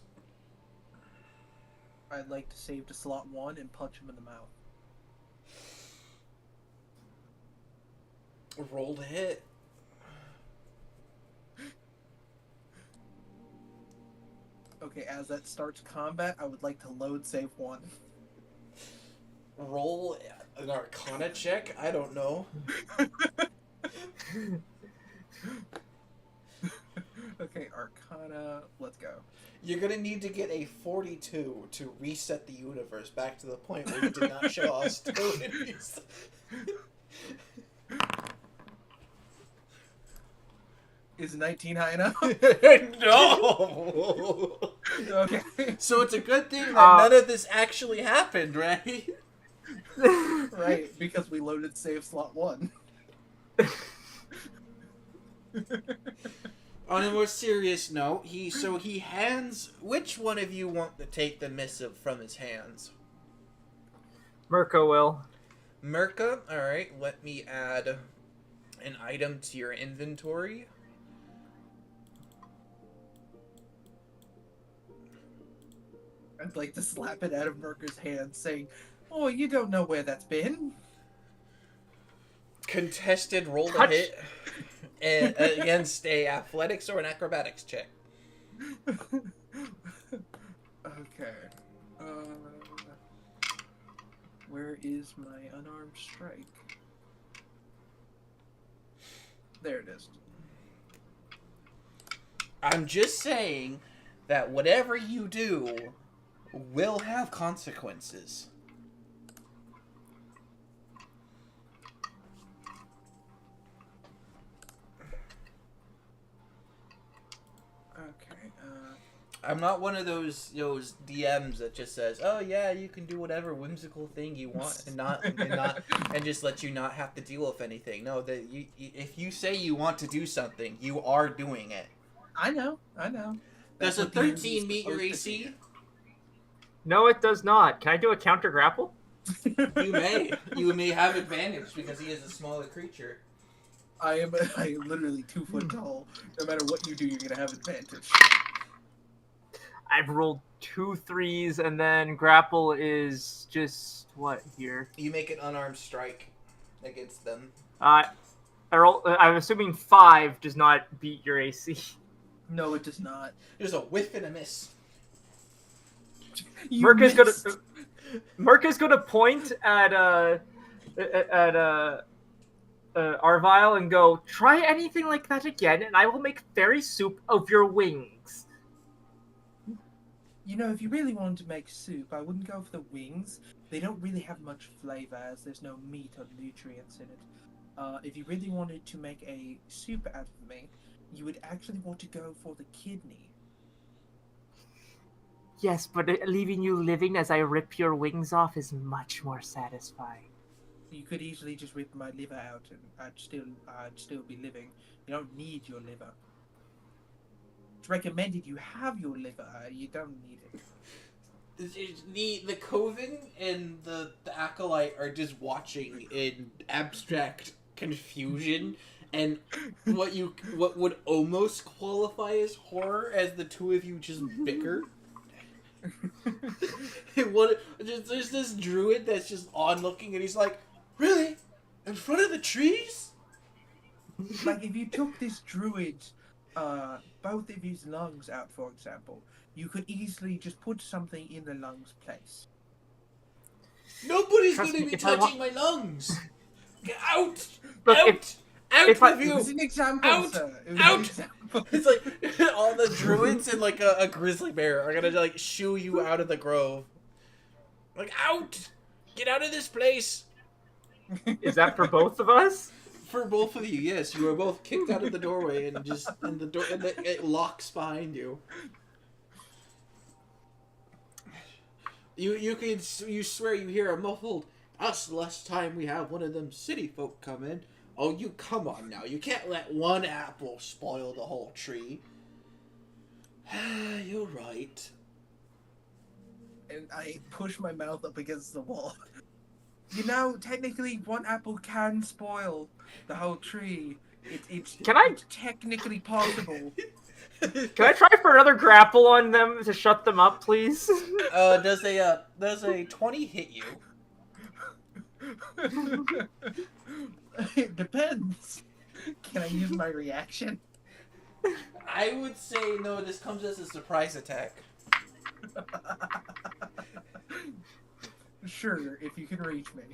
I'd like to save to slot 1 and punch him in the mouth. Roll to hit. Okay, as that starts combat, I would like to load save 1. Roll an Arcana check? I don't know. Okay, Arcana, let's go. You're gonna need to get a 42 to reset the universe back to the point where you did not show hostilities. Is 19 high enough? No! Okay. So it's a good thing that none of this actually happened, right? Right, because we loaded save slot 1. On a more serious note, he hands. Which one of you want to take the missive from his hands? Mirko will. Mirka, alright, let me add an item to your inventory. I'd like to slap it out of Merker's hand, saying, "Oh, you don't know where that's been." Contested roll to Touch. hit and, against a athletics or an acrobatics check. Okay. Where is my unarmed strike? There it is. I'm just saying that whatever you do will have consequences. Okay. I'm not one of those DMs that just says, "Oh yeah, you can do whatever whimsical thing you want," and just let you not have to deal with anything. No, that if you say you want to do something, you are doing it. I know. Does That's a what the enemy 13 is meet your supposed to AC? No, it does not. Can I do a counter grapple? You may. You may have advantage because he is a smaller creature. I am literally 2 foot tall. No matter what you do, you're gonna have advantage. I've rolled 2 3s, and then grapple is just what here? You make an unarmed strike against them. I'm assuming 5 does not beat your AC. No, it does not. There's a whiff and a miss. You Merc is missed. gonna point at Arvile and go, "Try anything like that again, and I will make fairy soup of your wings." You know, if you really wanted to make soup, I wouldn't go for the wings. They don't really have much flavor, as there's no meat or nutrients in it. If you really wanted to make a soup out of me, you would actually want to go for the kidney. Yes, but leaving you living as I rip your wings off is much more satisfying. You could easily just rip my liver out, and I'd still be living. You don't need your liver. It's recommended you have your liver. You don't need it. The Coven and the Acolyte are just watching in abstract confusion, and what would almost qualify as horror as the two of you just bicker. There's this druid that's just onlooking, and he's like, "Really? In front of the trees?" Like, if you took this druid's, both of his lungs out, for example, you could easily just put something in the lungs' place. Nobody's Trust gonna me, be if I touching my lungs. Get out! Look, Out if I- with It you! was an example, Out! sir. It was Out! an example. It's like all the druids and like a grizzly bear are gonna like shoo you out of the grove. Like, out! Get out of this place! Is that for both of us? For both of you, yes. You are both kicked out of the doorway and it locks behind you. You swear you hear a muffled, us last time we have one of them city folk come in. Oh, you come on now. You can't let one apple spoil the whole tree. You're right. And I push my mouth up against the wall. You know, technically, one apple can spoil the whole tree. It's technically possible. Can I try for another grapple on them to shut them up, please? Does a 20 hit you? It depends. Can I use my reaction? I would say no. This comes as a surprise attack. Sure, if you can reach me.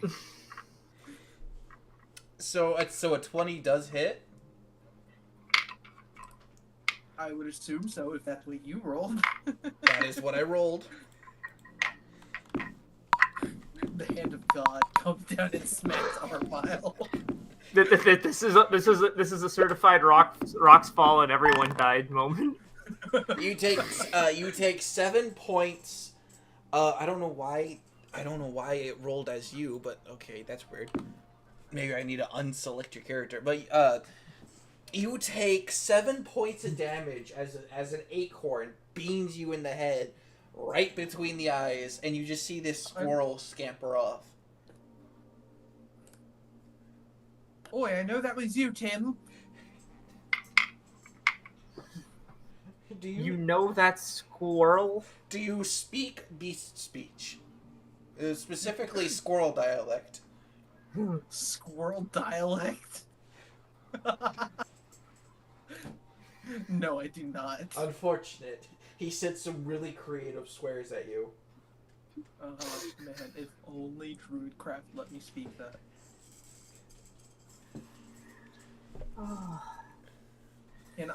So a 20 does hit. I would assume so if that's what you rolled. That is what I rolled. The hand of God comes down and smacks Armile. This is a certified rocks fall and everyone died moment. You take 7 points. I don't know why it rolled as you, but okay, that's weird. Maybe I need to unselect your character. But you take 7 points of damage as an acorn beams you in the head, right between the eyes, and you just see this squirrel scamper off. Oi, I know that was you, Tim. You know that squirrel? Do you speak beast speech? Specifically squirrel dialect. Squirrel dialect? No, I do not. Unfortunate. He said some really creative swears at you. Oh, man, if only Druidcraft let me speak that. Can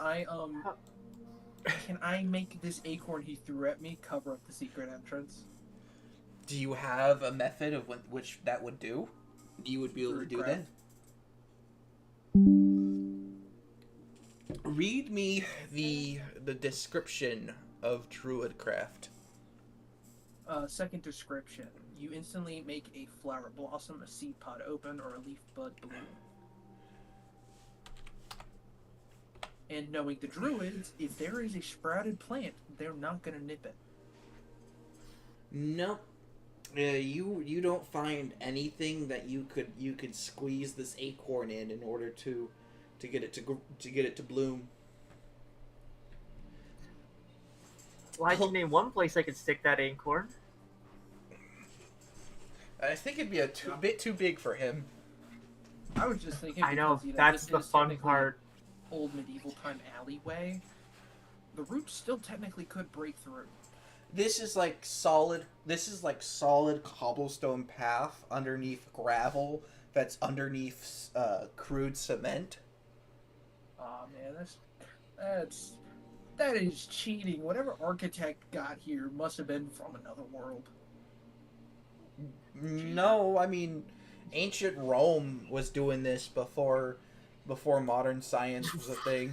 I make this acorn he threw at me cover up the secret entrance? Do you have a method of which that would do? You would be able to do that? Read me the description of Druidcraft. Second description. You instantly make a flower blossom, a seed pod open, or a leaf bud bloom. And knowing the druids, if there is a sprouted plant, they're not gonna nip it. No. You don't find anything that you could squeeze this acorn in order to get it to bloom. Well, I can name one place I could stick that acorn. I think it'd be a bit too big for him. I was just thinking. I know, because, that's this the is fun technically part. Old medieval time alleyway. The roots still technically could break through. This is like solid cobblestone path underneath gravel that's underneath crude cement. Aw, man, that is cheating. Whatever architect got here must have been from another world. No, I mean, ancient Rome was doing this before modern science was a thing.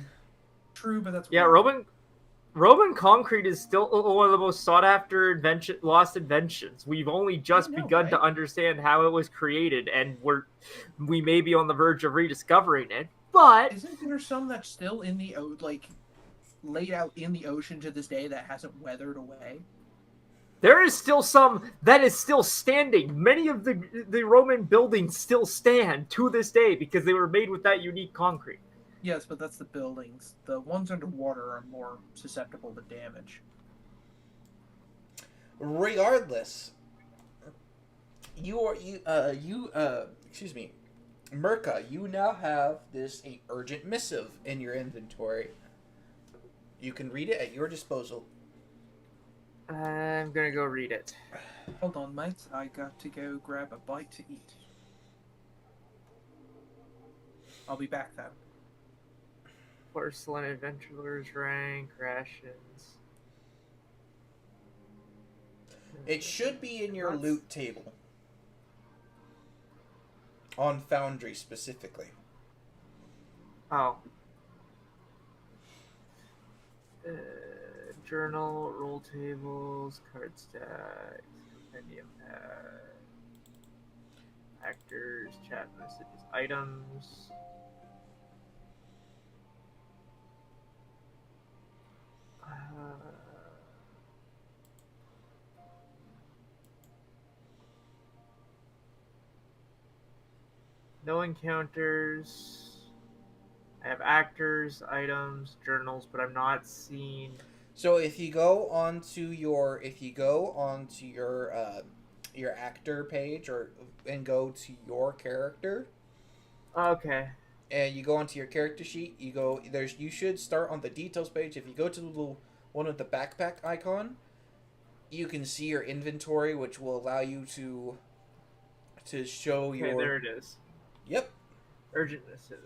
True, but that's Yeah, weird. Roman concrete is still one of the most sought after lost inventions. We've only just begun to right? understand how it was created, and we may be on the verge of rediscovering it. But Isn't there some that's still in the laid out in the ocean to this day that hasn't weathered away? there is still some that is still standing. Many of the Roman buildings still stand to this day because they were made with that unique concrete. Yes, but that's the buildings. The ones underwater are more susceptible to damage. Regardless, excuse me, Merca, you now have this urgent missive in your inventory. You can read it at your disposal. I'm gonna go read it. Hold on, mate. I got to go grab a bite to eat. I'll be back, though. Porcelain adventurers rank rations. It should be in your That's- loot table. On Foundry specifically. Oh. Journal, roll tables, card stacks. Compendium. Actors, chat messages, items. No encounters. I have actors, items, journals, but I'm not seeing. So if you go onto your your actor page and go to your character Okay. and you go onto your character sheet, you should start on the details page. If you go to the little one with the backpack icon, you can see your inventory, which will allow you to show Okay, your. there it is. Yep. Urgent missive.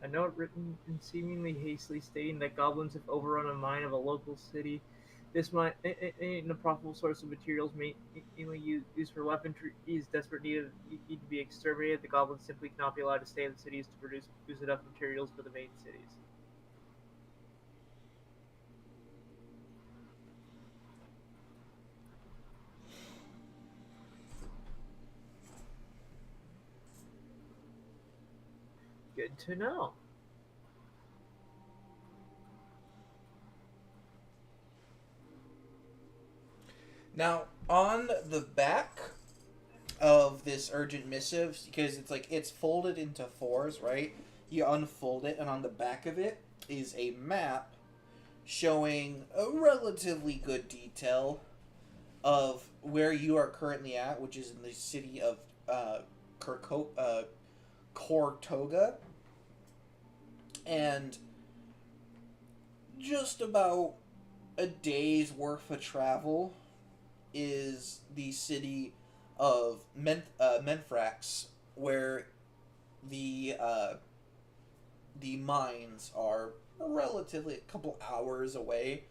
A note written and seemingly hastily stating that goblins have overrun a mine of a local city. This mine ain't a profitable source of materials mainly used for weaponry is desperate need to be exterminated. The goblins simply cannot be allowed to stay in the cities to produce enough materials for the main cities. Good to know. Now, on the back of this urgent missive, because it's folded into fours, right? You unfold it, and on the back of it is a map showing a relatively good detail of where you are currently at, which is in the city of Cortoga, and just about a day's worth of travel is the city of Menthrax, where the mines are relatively a couple hours away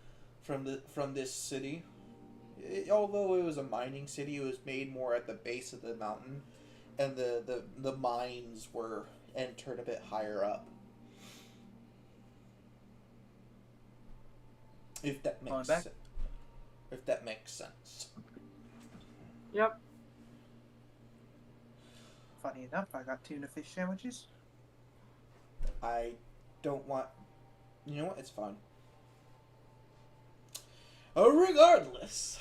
from this city. Although it was a mining city, it was made more at the base of the mountain, and the mines were entered a bit higher up. If that makes sense. If that makes sense. Yep. Funny enough, I got tuna fish sandwiches. I don't want. You know what? It's fine. Regardless,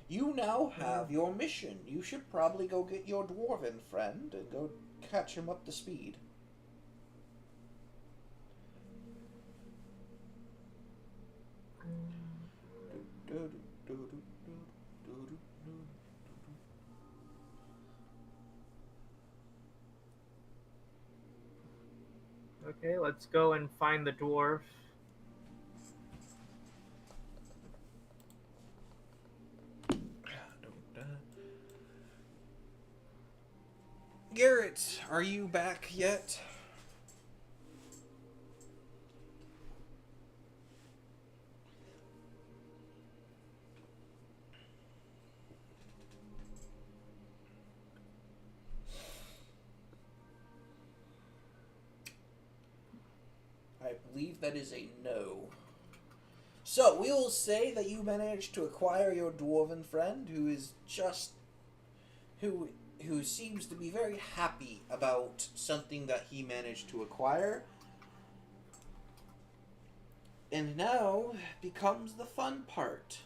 you now have your mission. You should probably go get your dwarven friend and go catch him up to speed. Okay, let's go and find the dwarf. Garrett, are you back yet? I believe that is a no. So, we will say that you managed to acquire your dwarven friend, who is just... who seems to be very happy about something that he managed to acquire. And now becomes the fun part.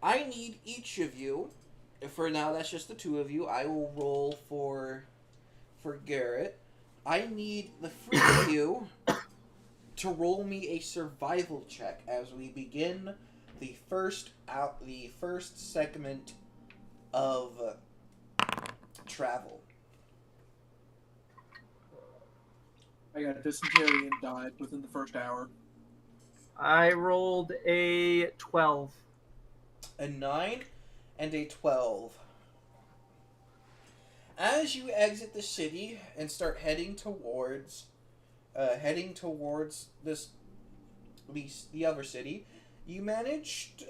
I need each of you, for now that's just the two of you, I will roll for Garrett. I need the three of you to roll me a survival check as we begin the first segment of travel. I got dysentery and died within the first hour. I rolled a 12. A 9 and a 12. As you exit the city and start heading towards the other city, you manage to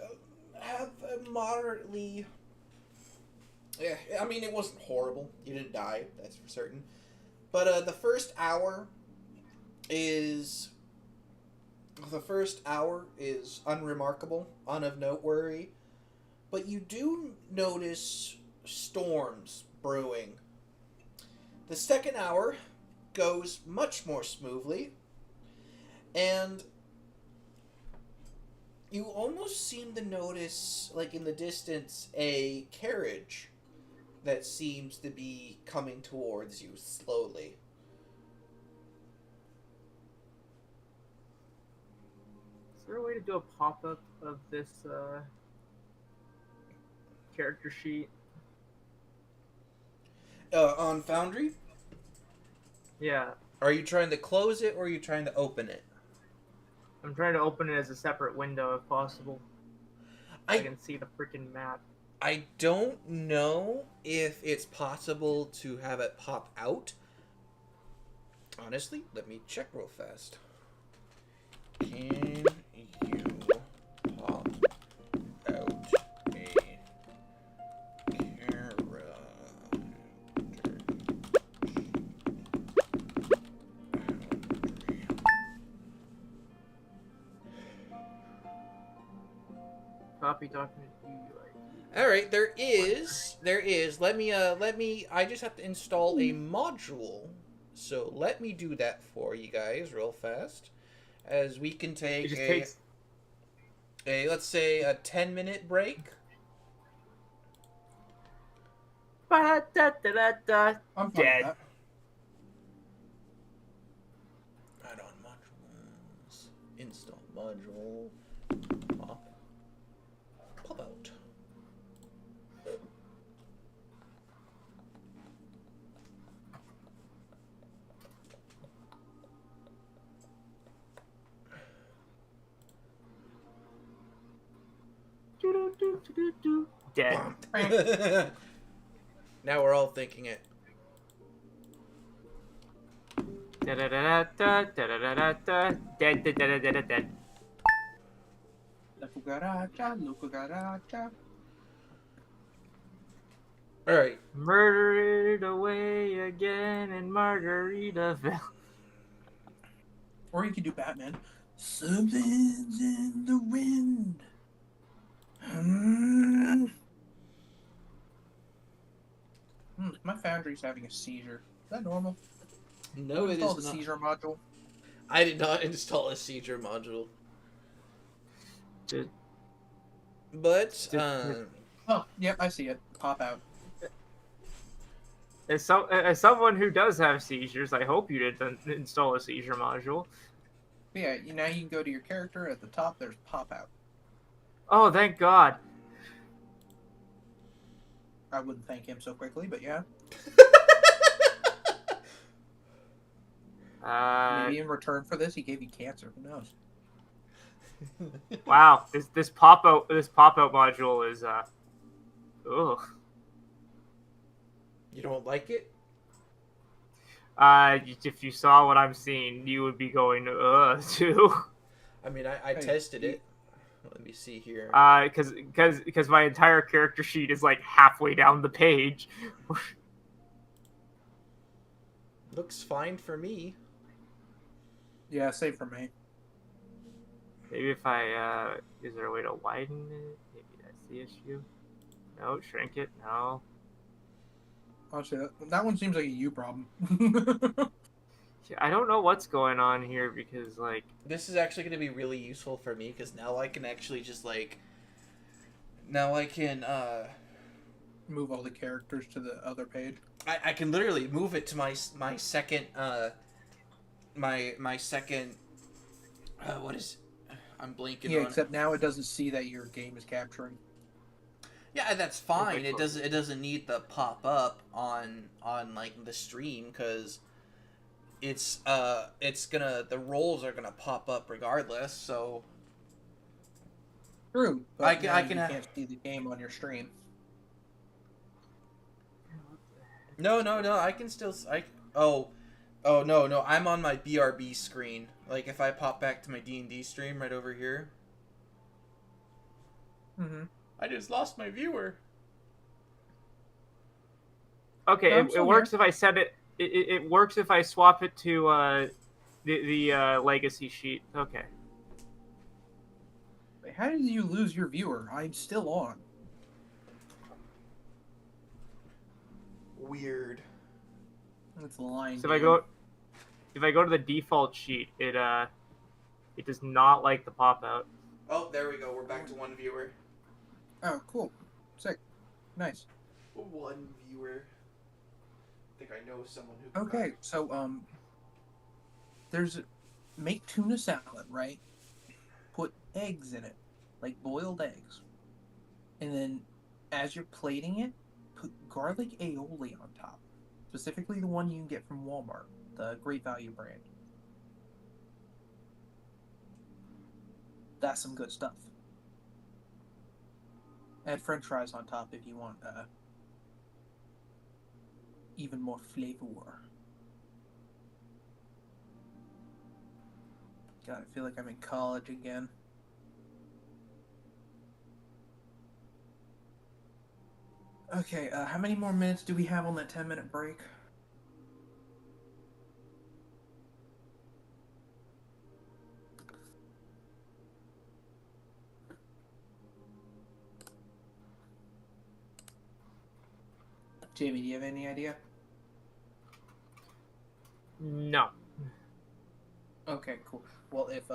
have a moderately. Yeah, I mean, it wasn't horrible. You didn't die, that's for certain. But the first hour is The first hour is unremarkable, of noteworthy, but you do notice storms brewing. The second hour goes much more smoothly, and you almost seem to notice, like in the distance, a carriage that seems to be coming towards you slowly. Is there a way to do a pop-up of this character sheet? On Foundry? Yeah, Are you trying to close it, or are you trying to open it? I'm trying to open it as a separate window if possible. I can see the freaking map. I don't know if it's possible to have it pop out. Honestly, let me check real fast. Can you pop out a character? Copy document UI. All right, there is. Let me. I just have to install a module. So let me do that for you guys real fast, as we can take It just takes. let's say a 10-minute break. Ba-da-da-da-da. I'm fine Dead. with that. Add on modules. Install module. Pop out. Do-do-do-do-do-do. Dead. Now we're all thinking it. Da-da-da-da-da, da-da-da-da-da. Dead, dead, dead, dead, dead, dead. La cucaracha, la cucaracha. All right. Murdered away again in Margaritaville. Or you could do Batman. Something's in the wind. My Foundry's having a seizure. Is that normal? No, it Install is the not. seizure module. I did not install a seizure module. Did- But Oh, yep, I see it. Pop out. As someone who does have seizures, I hope you didn't install a seizure module. But yeah, now you can go to your character. At the top, there's pop out. Oh, thank God. I wouldn't thank him so quickly, but yeah. Maybe in return for this, he gave you cancer. Who knows? Wow, this pop out module is ugh. you don't like it? If you saw what I'm seeing, you would be going too. I mean, I tested it. Let me see here. Because my entire character sheet is like halfway down the page. Looks fine for me. Yeah, same for me. Maybe if I is there a way to widen it? Maybe that's the issue. No, shrink it. No. Honestly, that one seems like a you problem. Yeah, I don't know what's going on here because like This is actually going to be really useful for me because now I can actually just like. Now I can Move all the characters to the other page. I can literally move it to my second my second what is I'm blanking Yeah, on except now it doesn't see that your game is capturing. Yeah, that's fine. Okay, It doesn't need the pop up on like the stream because it's gonna the roles are gonna pop up regardless. So True. But I can you have- can't see the game on your stream. no, I can still oh no, I'm on my BRB screen. Like if I pop back to my D&D stream right over here, Mm-hmm. I just lost my viewer. okay, I'm it still works if I set it. It works if I swap it to the legacy sheet. Okay. how did you lose your viewer? I'm still on. Weird. It's lying. So if I go to the default sheet, it does not like the pop out. Oh, there we go. We're back to one viewer. Oh, cool. Sick. Nice. One viewer. I think I know someone who. Okay, so make tuna salad, right? Put eggs in it, like boiled eggs, and then as you're plating it, put garlic aioli on top, specifically the one you can get from Walmart, the Great Value brand. That's some good stuff. Add French fries on top if you want even more flavor. God, I feel like I'm in college again. Okay, how many more minutes do we have on that 10-minute break? Jamie, do you have any idea? No. Okay, cool. Well, if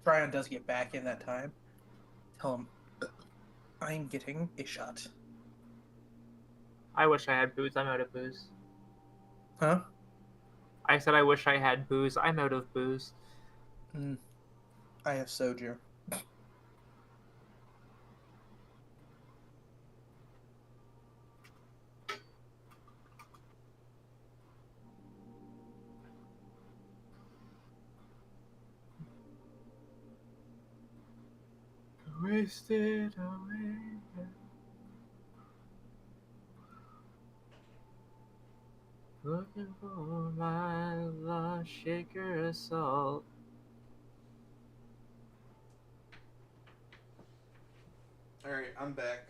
Tryon does get back in that time, tell him I'm getting a shot. I wish I had booze. I'm out of booze. Huh? I said I wish I had booze. I'm out of booze. I have soju. Wasted away. Looking for my lost shaker of salt. Alright, I'm back.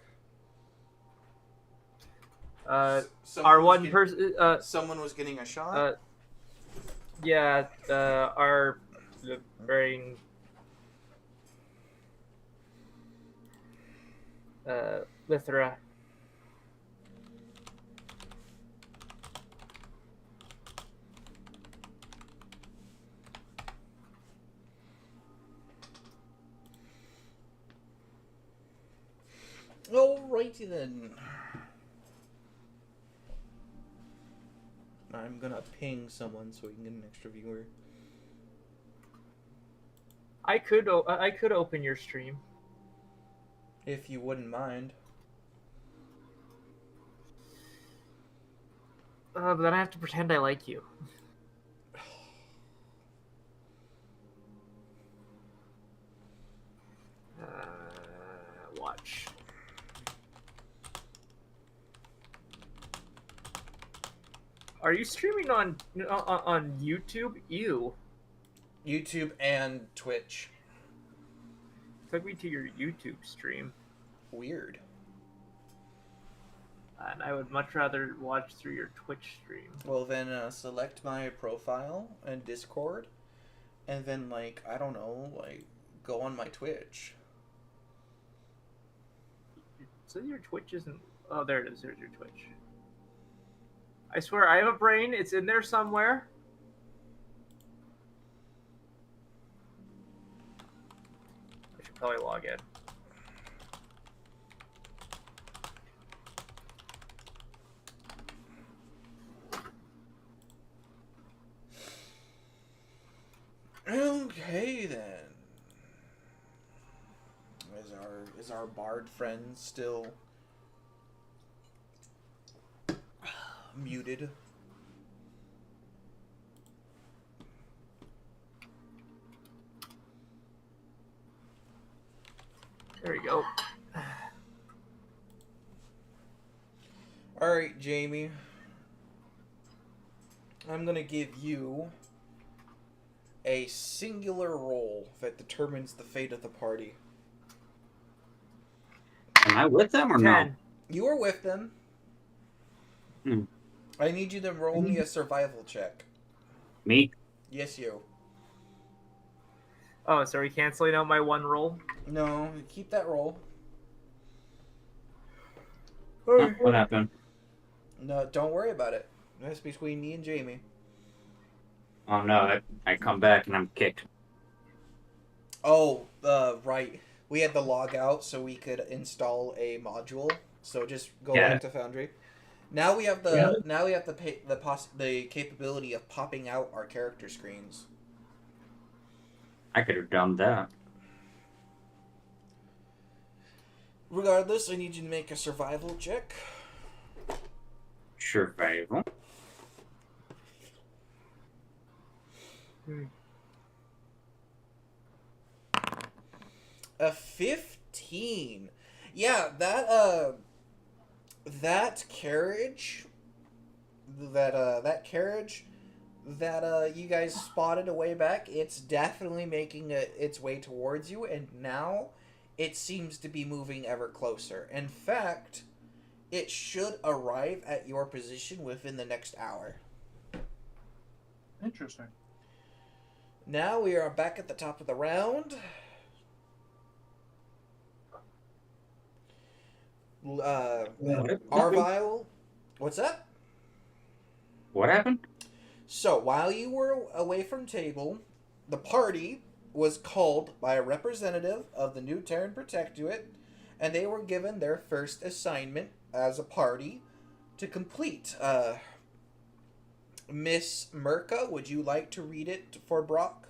Our one person. Someone was getting a shot? Yeah. Our the brain. Lithra. Alrighty then. I'm gonna ping someone so we can get an extra viewer. I could open your stream. If you wouldn't mind. But then I have to pretend I like you. Watch. Are you streaming on YouTube? Ew. YouTube and Twitch. Took me to your YouTube stream. Weird. And I would much rather watch through your Twitch stream. Well then, select my profile and Discord, and then I don't know, go on my Twitch. So your Twitch isn't... Oh, there it is. There's your Twitch. I swear, I have a brain. It's in there somewhere. I should probably log in. Okay then. Is our bard friend still muted? There we go. Alright, Jamie. I'm gonna give you a singular role that determines the fate of the party. Am I with them or 10. no? You are with them. Hmm. I need you to roll me a survival check. Me? Yes, you. Oh, so are we canceling out my one roll? No, keep that roll. Huh, what happened? No, don't worry about it. That's between me and Jamie. Oh no, I come back and I'm kicked. Oh, right. We had the log out so we could install a module. So just go Yeah. back to Foundry. Now we have the capability of popping out our character screens. I could have done that. Regardless, I need you to make a survival check. Survival. A 15. Yeah, that carriage that you guys spotted a way back, it's definitely making its way towards you, and now it seems to be moving ever closer. In fact, it should arrive at your position within the next hour. Interesting. Now we are back at the top of the round. Arvile, what's that? What happened? So, while you were away from table, the party was called by a representative of the New Terran Protectorate, and they were given their first assignment as a party to complete. Miss Merca, would you like to read it for Brock?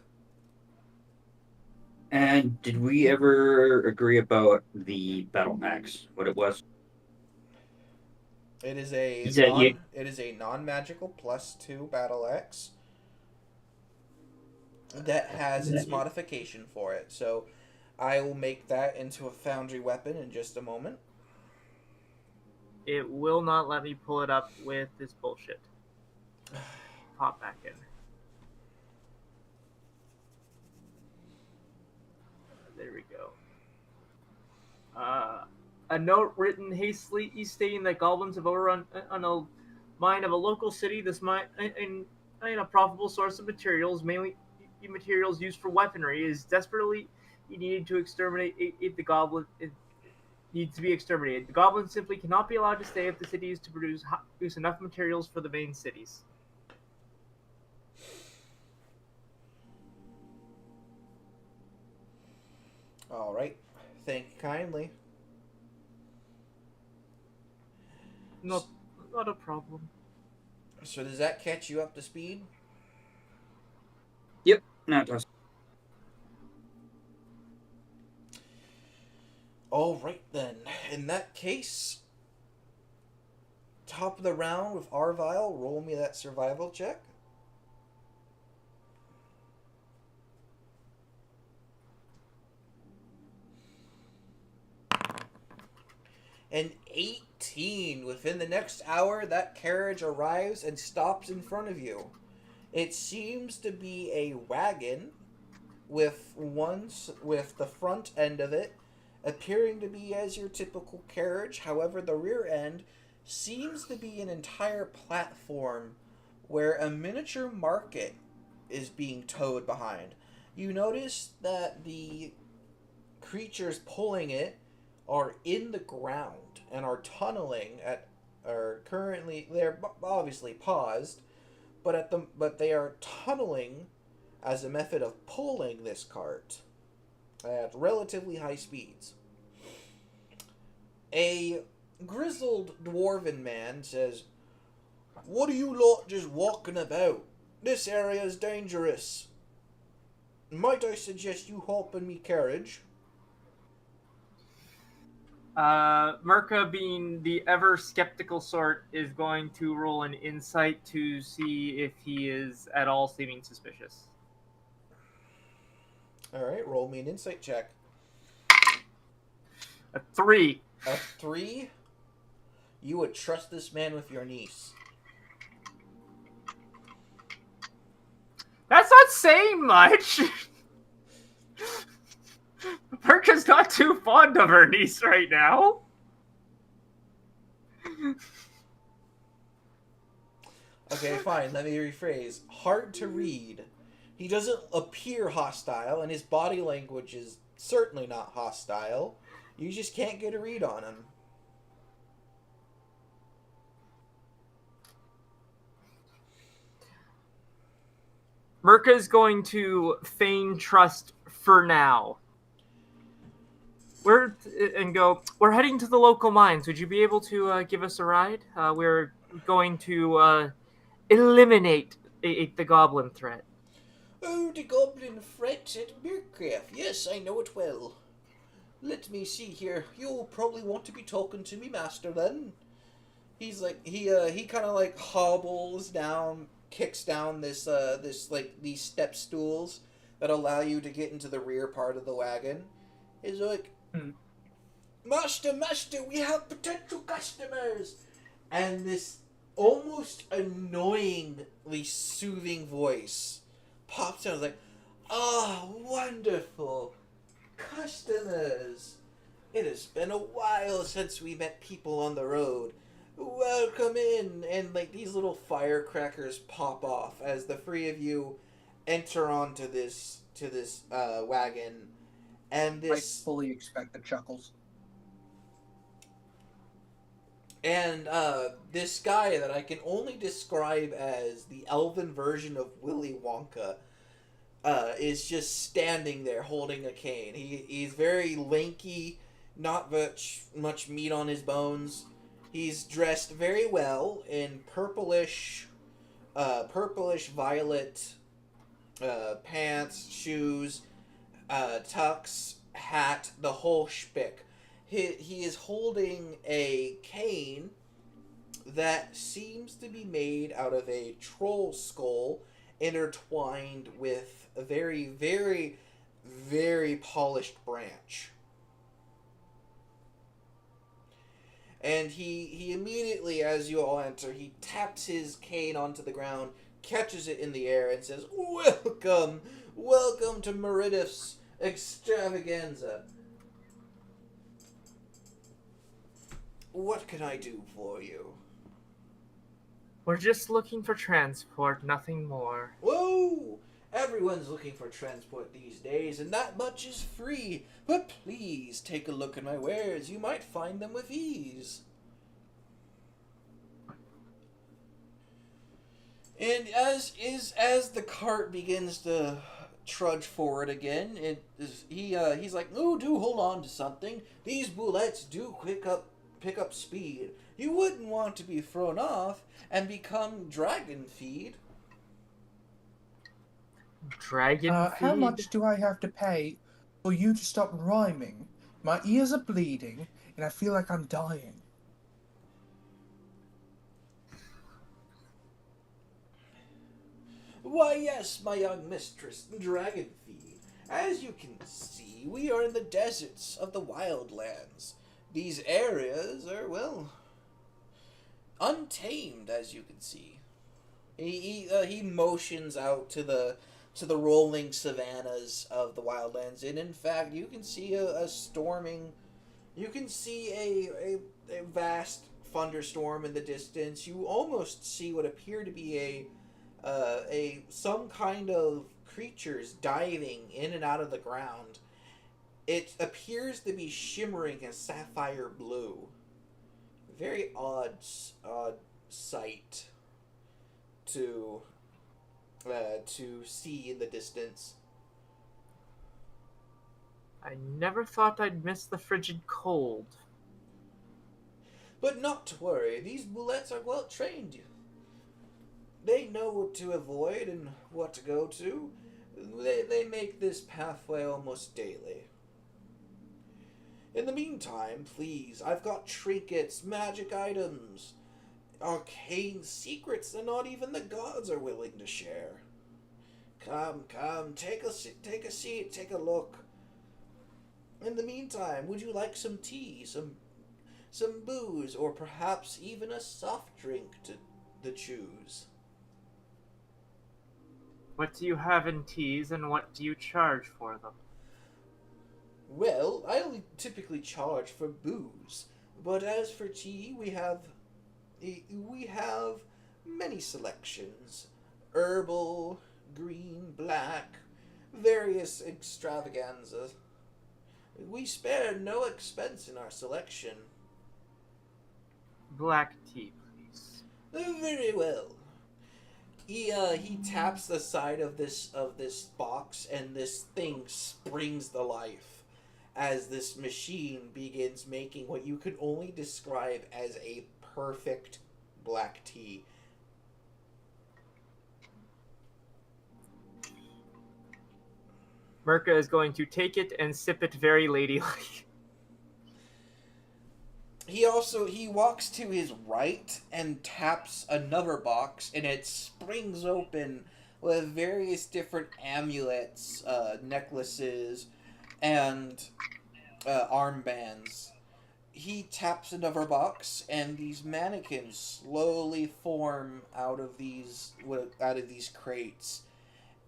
And did we ever agree about the battle axe? What it was? It is a Is that you? it is a non-magical +2 battle axe that has its modification for it. So I will make that into a foundry weapon in just a moment. It will not let me pull it up with this bullshit. Pop back in. There we go. A note written hastily stating that goblins have overrun on a mine of a local city. This mine, and a profitable source of materials, mainly materials used for weaponry, is desperately needed to exterminate the goblin. It needs to be exterminated. The goblins simply cannot be allowed to stay if the city is to produce enough materials for the main cities. All right. Thank you kindly. Not a problem. So does that catch you up to speed? Yep. No, it does. All right then. In that case, top of the round with Arvile. Roll me that survival check. An 18. Within the next hour, that carriage arrives and stops in front of you. It seems to be a wagon with the front end of it appearing to be as your typical carriage. However, the rear end seems to be an entire platform where a miniature market is being towed behind. You notice that the creatures pulling it are in the ground and are tunneling they're obviously paused, but they are tunneling as a method of pulling this cart at relatively high speeds. A grizzled dwarven man says, "What are you lot just walking about? This area is dangerous. Might I suggest you hop in me carriage?" Merca, being the ever skeptical sort, is going to roll an insight to see if he is at all seeming suspicious. Alright, roll me an insight check. A 3. A 3? You would trust this man with your niece. That's not saying much! Merca's not too fond of her niece right now. Okay, fine, let me rephrase. Hard to read. He doesn't appear hostile, and his body language is certainly not hostile. You just can't get a read on him. Mirka is going to feign trust for now. We're heading to the local mines. Would you be able to give us a ride? We're going to eliminate the goblin threat. Oh, the goblin threat at Mircraft. Yes, I know it well. Let me see here. You'll probably want to be talking to me, master, then. He's like, he kind of like hobbles down, kicks down this these step stools that allow you to get into the rear part of the wagon. He's like, Master, we have potential customers! And this almost annoyingly soothing voice pops out like, wonderful customers. It has been a while since we met people on the road. Welcome in. And like these little firecrackers pop off as the three of you enter onto this wagon. And this I fully expect the chuckles. And this guy that I can only describe as the elven version of Willy Wonka is just standing there holding a cane. He's very lanky, not much meat on his bones. He's dressed very well in purplish violet pants, shoes, tux, hat, the whole shtick. He is holding a cane that seems to be made out of a troll skull intertwined with a very, very, very polished branch. And he immediately, as you all enter, he taps his cane onto the ground, catches it in the air, and says, Welcome to Meridif's Extravaganza. What can I do for you? We're just looking for transport, nothing more. Whoa! Everyone's looking for transport these days, and that much is free. But please take a look at my wares. You might find them with ease. And as the cart begins to trudge forward again, he's like, "Oh, do hold on to something. These bullets do pick up speed. You wouldn't want to be thrown off and become dragon feed." Dragon How feed? much do I have to pay for you to stop rhyming? My ears are bleeding, and I feel like I'm dying. Why, yes, my young mistress, dragon feed. As you can see, we are in the deserts of the Wildlands. These areas are, well, untamed, as you can see. He motions out to the rolling savannas of the Wildlands, and in fact, you can see a storming. You can see a vast thunderstorm in the distance. You almost see what appear to be some kind of creatures diving in and out of the ground. It appears to be shimmering a sapphire blue. Very odd sight to see in the distance. I never thought I'd miss the frigid cold. But not to worry, these bullets are well trained. They know what to avoid and what to go to. They make this pathway almost daily. In the meantime, please, I've got trinkets, magic items, arcane secrets that not even the gods are willing to share. Come, take a seat, take a look. In the meantime, would you like some tea, some booze, or perhaps even a soft drink to choose? What do you have in teas, and what do you charge for them? Well, I only typically charge for booze, but as for tea, we have many selections: herbal, green, black, various extravaganzas. We spare no expense in our selection. Black tea, please. Very well. He taps the side of this box, and this thing springs to life as this machine begins making what you could only describe as a perfect black tea. Mirka is going to take it and sip it very ladylike. He walks to his right and taps another box, and it springs open with various different amulets, necklaces, and armbands. He taps another box, and these mannequins slowly form out of these crates.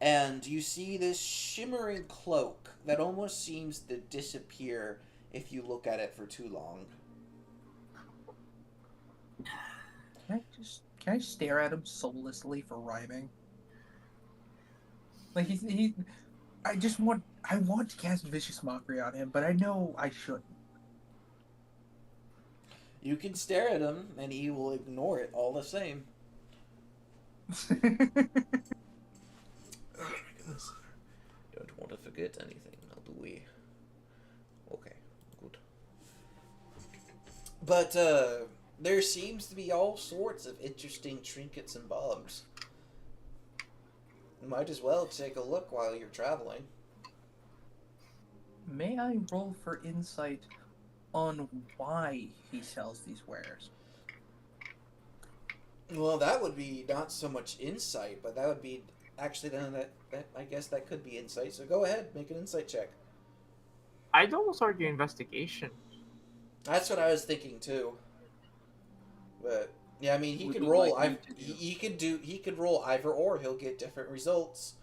And you see this shimmering cloak that almost seems to disappear if you look at it for too long. Can I stare at him soullessly for rhyming? Like I want to cast Vicious Mockery on him, but I know I shouldn't. You can stare at him, and he will ignore it all the same. Oh my goodness. Don't want to forget anything, now do we? Okay, good. But, there seems to be all sorts of interesting trinkets and bobs. You might as well take a look while you're traveling. May I roll for insight on why he sells these wares? Well, that would be not so much insight, but that would be... Actually, then that I guess that could be insight. So go ahead, make an insight check. I'd almost argue investigation. That's what I was thinking too. But yeah, I mean, he Would could you roll. like me to do? He could roll either or. He'll get different results.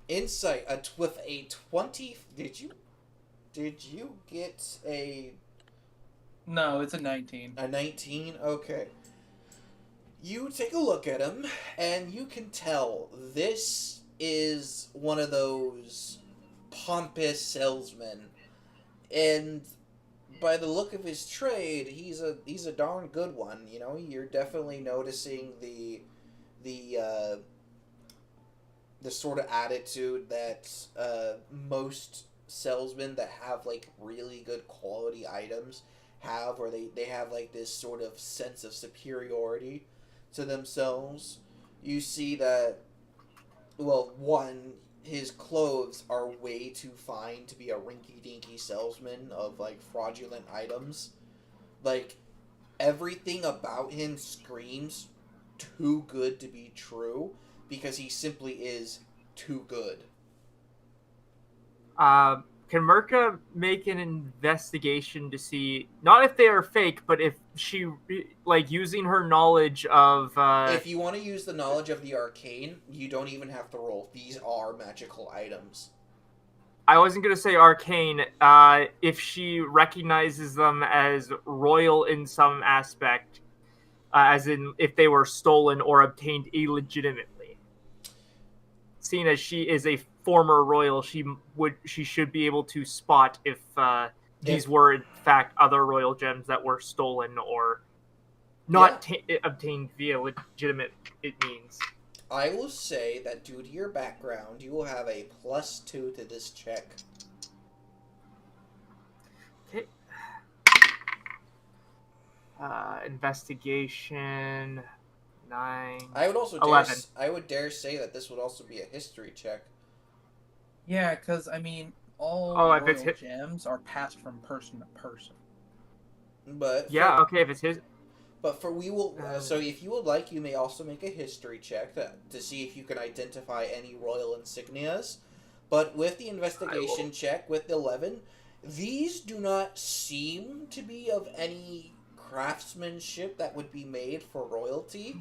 Insight with a 20. Did you get a No, it's a 19. 19? Okay. You take a look at him, and you can tell this is one of those pompous salesmen. And by the look of his trade, he's a darn good one. You know, you're definitely noticing the sort of attitude that most salesmen that have like really good quality items have, where they have like this sort of sense of superiority to themselves. You see that, well, one, his clothes are way too fine to be a rinky-dinky salesman of like fraudulent items. Like, everything about him screams too good to be true, because he simply is too good. Can Mirka make an investigation to see, not if they are fake, but if she, like, using her knowledge of... If you want to use the knowledge of the arcane, you don't even have to roll. These are magical items. I wasn't going to say arcane. If she recognizes them as royal in some aspect, as in if they were stolen or obtained illegitimately. Seeing as she is a former royal, she should be able to spot if these were in fact other royal gems that were stolen or not obtained via legitimate means. I will say that due to your background, you will have a +2 to this check. Okay. Investigation 9. I would also 11. dare say that this would also be a history check. Yeah, because, I mean, all if it's royal gems are passed from person to person. But Yeah, okay, if it's his... But we will. So if you would like, you may also make a history check to see if you can identify any royal insignias. But with the investigation check with 11, these do not seem to be of any craftsmanship that would be made for royalty.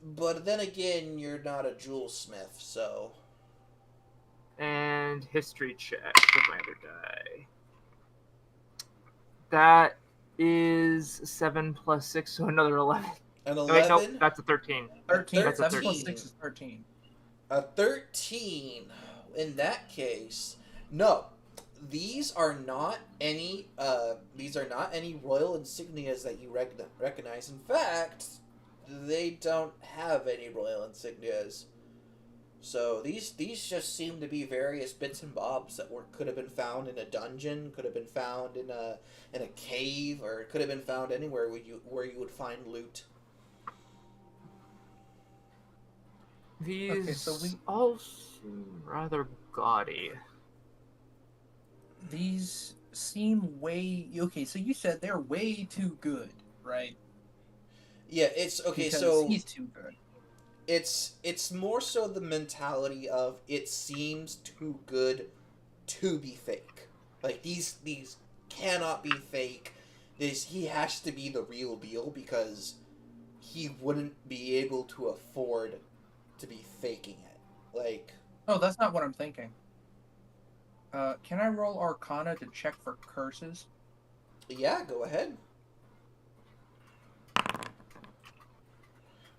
But then again, you're not a jewelsmith, so. And history check with my other die. That is 7 plus 6, so another 11. An Oh, wait, 11. no, that's a 13. 13. That's a 7 plus 13. 6 is 13. A 13. In that case, no. These are not any royal insignias that you recognize. In fact, they don't have any royal insignias. So these just seem to be various bits and bobs that could have been found in a dungeon, could have been found in a cave, or could have been found anywhere where you would find loot. These so we- all seem rather gaudy. These seem way... Okay, so you said they're way too good, right? Yeah, it's okay. Because So he's too good. it's more so the mentality of it seems too good to be fake. Like these cannot be fake. He has to be the real deal because he wouldn't be able to afford to be faking it. Like, Oh, that's not what I'm thinking. Can I roll Arcana to check for curses? yeah, go ahead.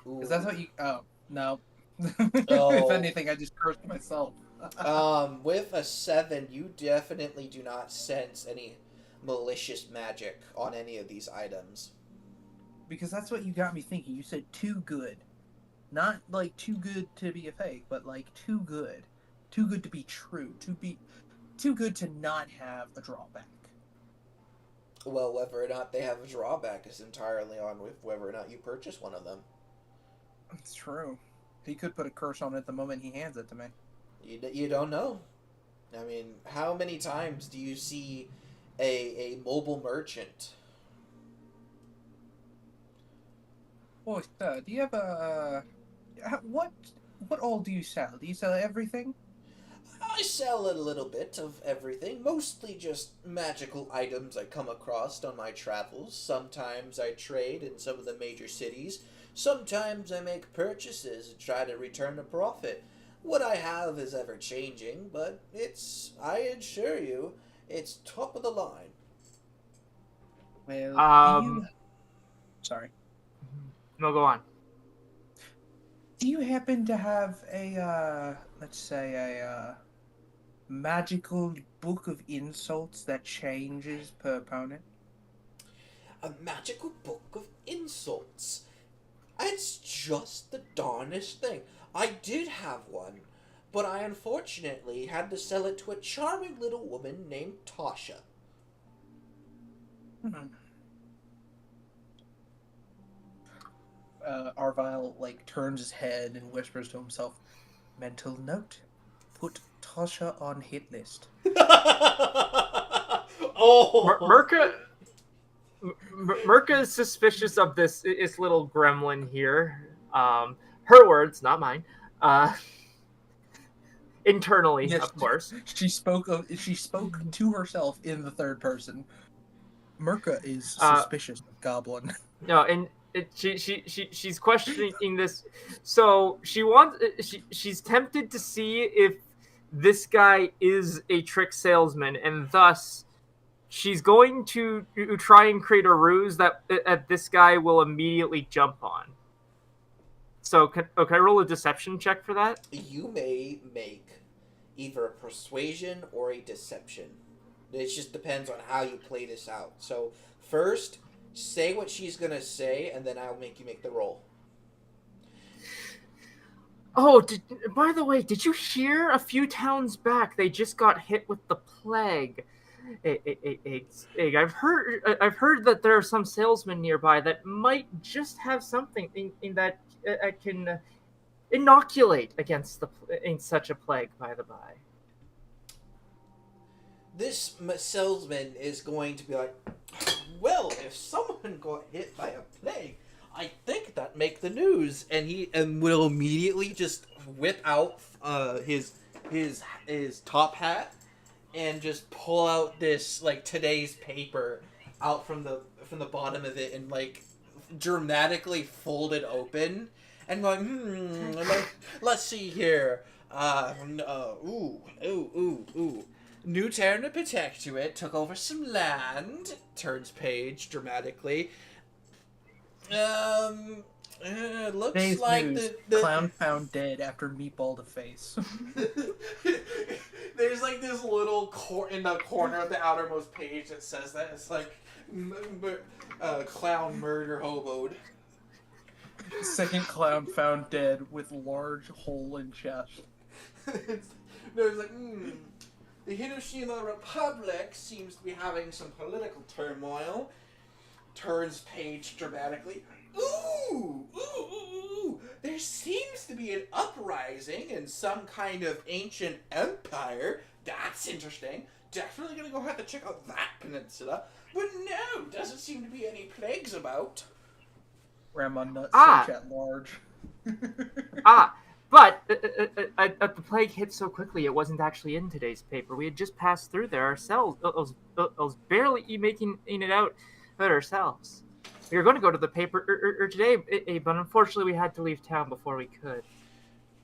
Ooh. Because that's what you... Oh, no. Oh. If anything, I just cursed myself. With a 7, you definitely do not sense any malicious magic on any of these items. Because that's what you got me thinking. You said too good. Not like too good to be a fake, but like too good. Too good to be true. Too good to not have a drawback. Well, whether or not they have a drawback is entirely on with whether or not you purchase one of them. It's true. He could put a curse on it the moment he hands it to me. You don't know. I mean, how many times do you see a mobile merchant? Oh, do you have a... what all do you sell? Do you sell everything? I sell a little bit of everything, mostly just magical items I come across on my travels. Sometimes I trade in some of the major cities. Sometimes I make purchases and try to return a profit. What I have is ever changing, but I assure you, it's top of the line. Well, do you... Sorry. No, go on. Do you happen to have a, let's say a magical book of insults that changes per opponent? A magical book of insults. It's just the darnest thing. I did have one, but I unfortunately had to sell it to a charming little woman named Tasha. Arvile like turns his head and whispers to himself, "Mental note: put Tasha on hit list." Oh, Mirka is suspicious of this little gremlin here. Her words, not mine. Internally, Yes, of course. She spoke to herself in the third person. Mirka is suspicious of Goblin. No, and she's questioning this. So she's tempted to see if this guy is a trick salesman, and thus she's going to try and create a ruse that this guy will immediately jump on. So can I roll a deception check for that? you may make either a persuasion or a deception. It just depends on how you play this out. So first, say what she's gonna say, and then I'll make you make the roll. Oh, by the way, did you hear a few towns back they just got hit with the plague? I've heard that there are some salesmen nearby that might just have something in that can inoculate against in such a plague. By the by, This salesman is going to be like, well, if someone got hit by a plague, I think that make the news, and he will immediately just whip out his top hat and just pull out this like today's paper out from the bottom of it and like dramatically fold it open and like let's see here. New Terran to Protectorate took over some land. Turns page dramatically. Looks Today's like news, the clown found dead after meatball to face. There's like this little in the corner of the outermost page that says that. It's like clown murder hoboed. Second clown found dead with large hole in chest. There's like, the Hiroshima Republic seems to be having some political turmoil. Turns page dramatically. Ooh! There seems to be an uprising in some kind of ancient empire. That's interesting. Definitely gonna go have to check out that peninsula. But no, doesn't seem to be any plagues about. Grandma Nuts Ah. search at large. But the plague hit so quickly it wasn't actually in today's paper. We had just passed through there ourselves. I was barely making it out ourselves. We were going to go to the paper today, but unfortunately we had to leave town before we could.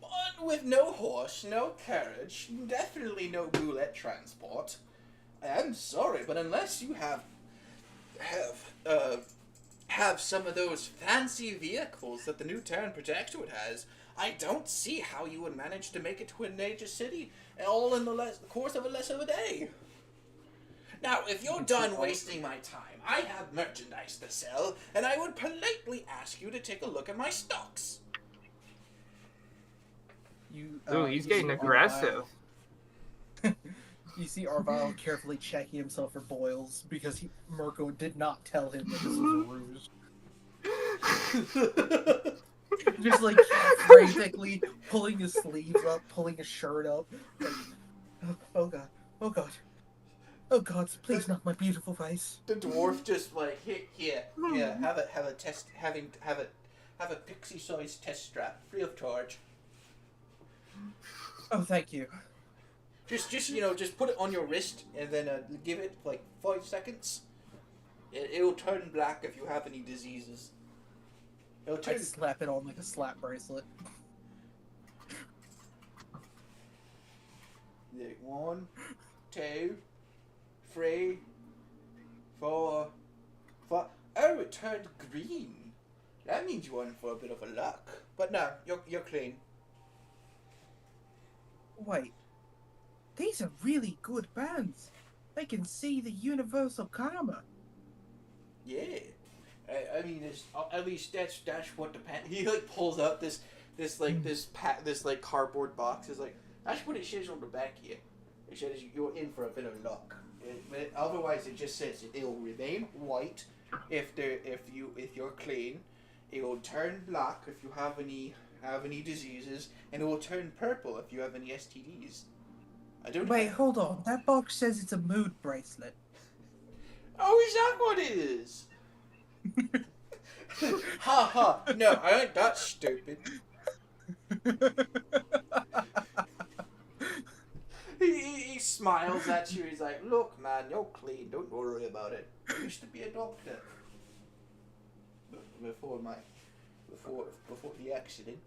But with no horse, no carriage, definitely no bullet transport. I'm sorry, but unless you have some of those fancy vehicles that the new Terran Protectorate has, I don't see how you would manage to make it to a major city all in the course of less of a day. Now, if you're done wasting my time, I have merchandise to sell, and I would politely ask you to take a look at my stocks. Ooh, he's getting aggressive. You see Arvile carefully checking himself for boils because Mirko did not tell him that this was a ruse. Just like frantically pulling his sleeves up, pulling his shirt up. Like, oh god, oh god, oh god! Please not my beautiful face. The dwarf just like here, have a test, have a pixie-sized test strap, free of charge. Oh, thank you. Just put it on your wrist and then give it like 5 seconds. It'll turn black if you have any diseases. It'll I turn. slap it on like a slap bracelet. 1, 2, 3, 4, 5. Oh, it turned green. That means you're in for a bit of a luck. But no, you're clean. Wait, these are really good bands. They can see the universal karma. Yeah. I mean, at least that's what the he like pulls up this cardboard box. Is like that's what it says on the back here. It says you're in for a bit of luck. Otherwise, it just says it will remain white if you're clean. It will turn black if you have any diseases, and it will turn purple if you have any STDs. Wait, hold on. That box says it's a mood bracelet. Oh, is that what it is? Ha ha! No, I ain't that stupid. He smiles at you. He's like, "Look, man, you're clean. Don't worry about it. I used to be a doctor before the accident."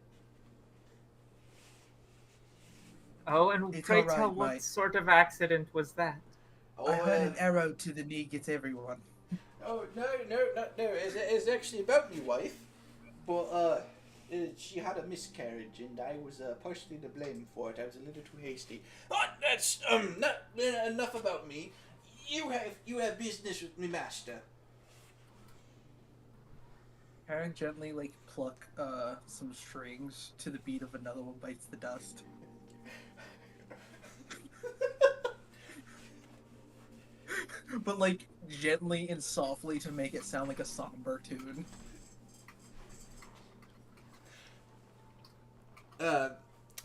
Oh, and It's pray all right, tell, what mate. sort of accident was that? Oh, I heard an arrow to the knee gets everyone. Oh no! It's actually about my wife, but she had a miscarriage, and I was partially to blame for it. I was a little too hasty. But that's not enough about me. You have business with me, master. Karen gently pluck some strings to the beat of Another One Bites the Dust. But gently and softly to make it sound like a somber tune.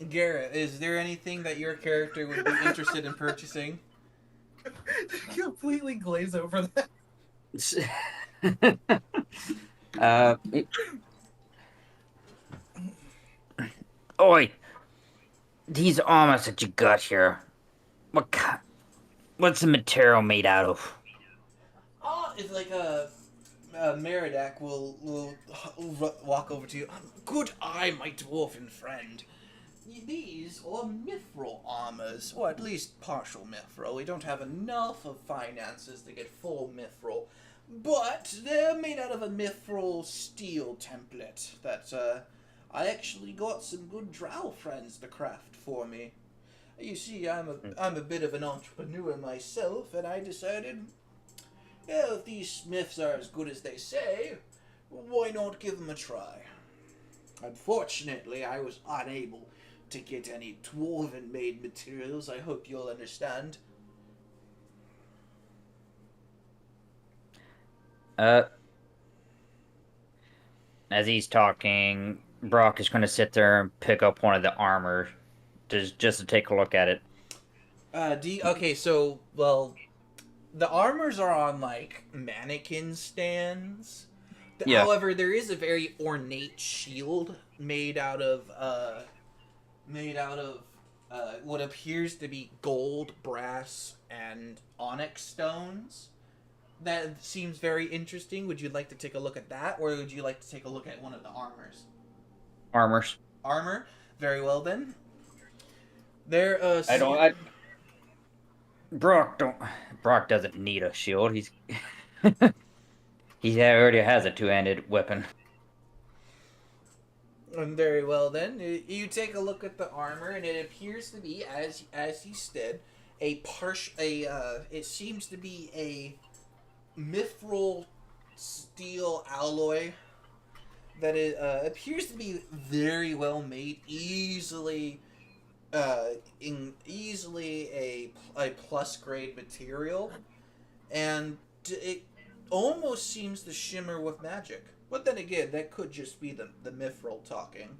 Garrett, is there anything that your character would be interested in purchasing? Completely glaze over that. Oi, these armors that you got here, what's the material made out of? Oh, it's like Meridak will walk over to you. Good eye, my dwarven friend. These are mithril armors, or at least partial mithril. We don't have enough of finances to get full mithril, but they're made out of a mithril steel template that I actually got some good drow friends to craft for me. You see, I'm a bit of an entrepreneur myself, and I decided, yeah, if these smiths are as good as they say, why not give them a try? Unfortunately, I was unable to get any dwarven-made materials. I hope you'll understand. As he's talking, Brock is going to sit there and pick up one of the armor just to take a look at it. Okay, so, well, the armors are on, like, mannequin stands. Yeah. However, there is a very ornate shield made out of what appears to be gold, brass, and onyx stones. That seems very interesting. Would you like to take a look at that, or would you like to take a look at one of the armors? Armors. Armor? Very well, then. There, Brock doesn't need a shield. He already has a two-handed weapon. Very well, then. You take a look at the armor, and it appears to be, as he said, it seems to be a mithril steel alloy that it appears to be very well made, easily a plus grade material, and it almost seems to shimmer with magic. But then again, that could just be the mithril talking.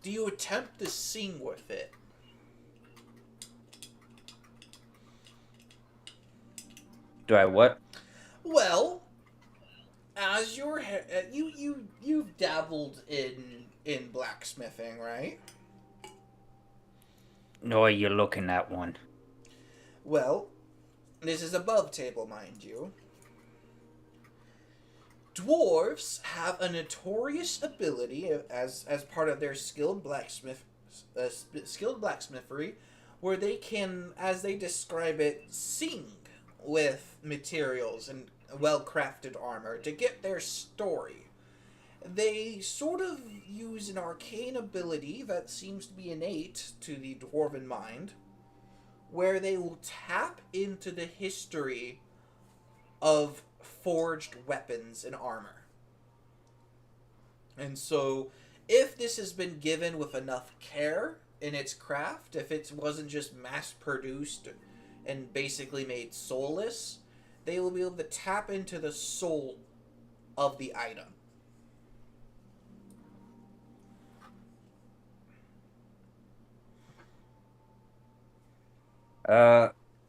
Do you attempt to sing with it? Do I what? Well, as you've dabbled in blacksmithing, right? No, you're looking at one. Well, this is above table, mind you. Dwarves have a notorious ability as part of their skilled blacksmithery, where they can, as they describe it, sing with materials and well-crafted armor to get their story. They sort of use an arcane ability that seems to be innate to the dwarven mind, where they will tap into the history of forged weapons and armor. And so, if this has been given with enough care in its craft, if it wasn't just mass-produced and basically made soulless, they will be able to tap into the soul of the item.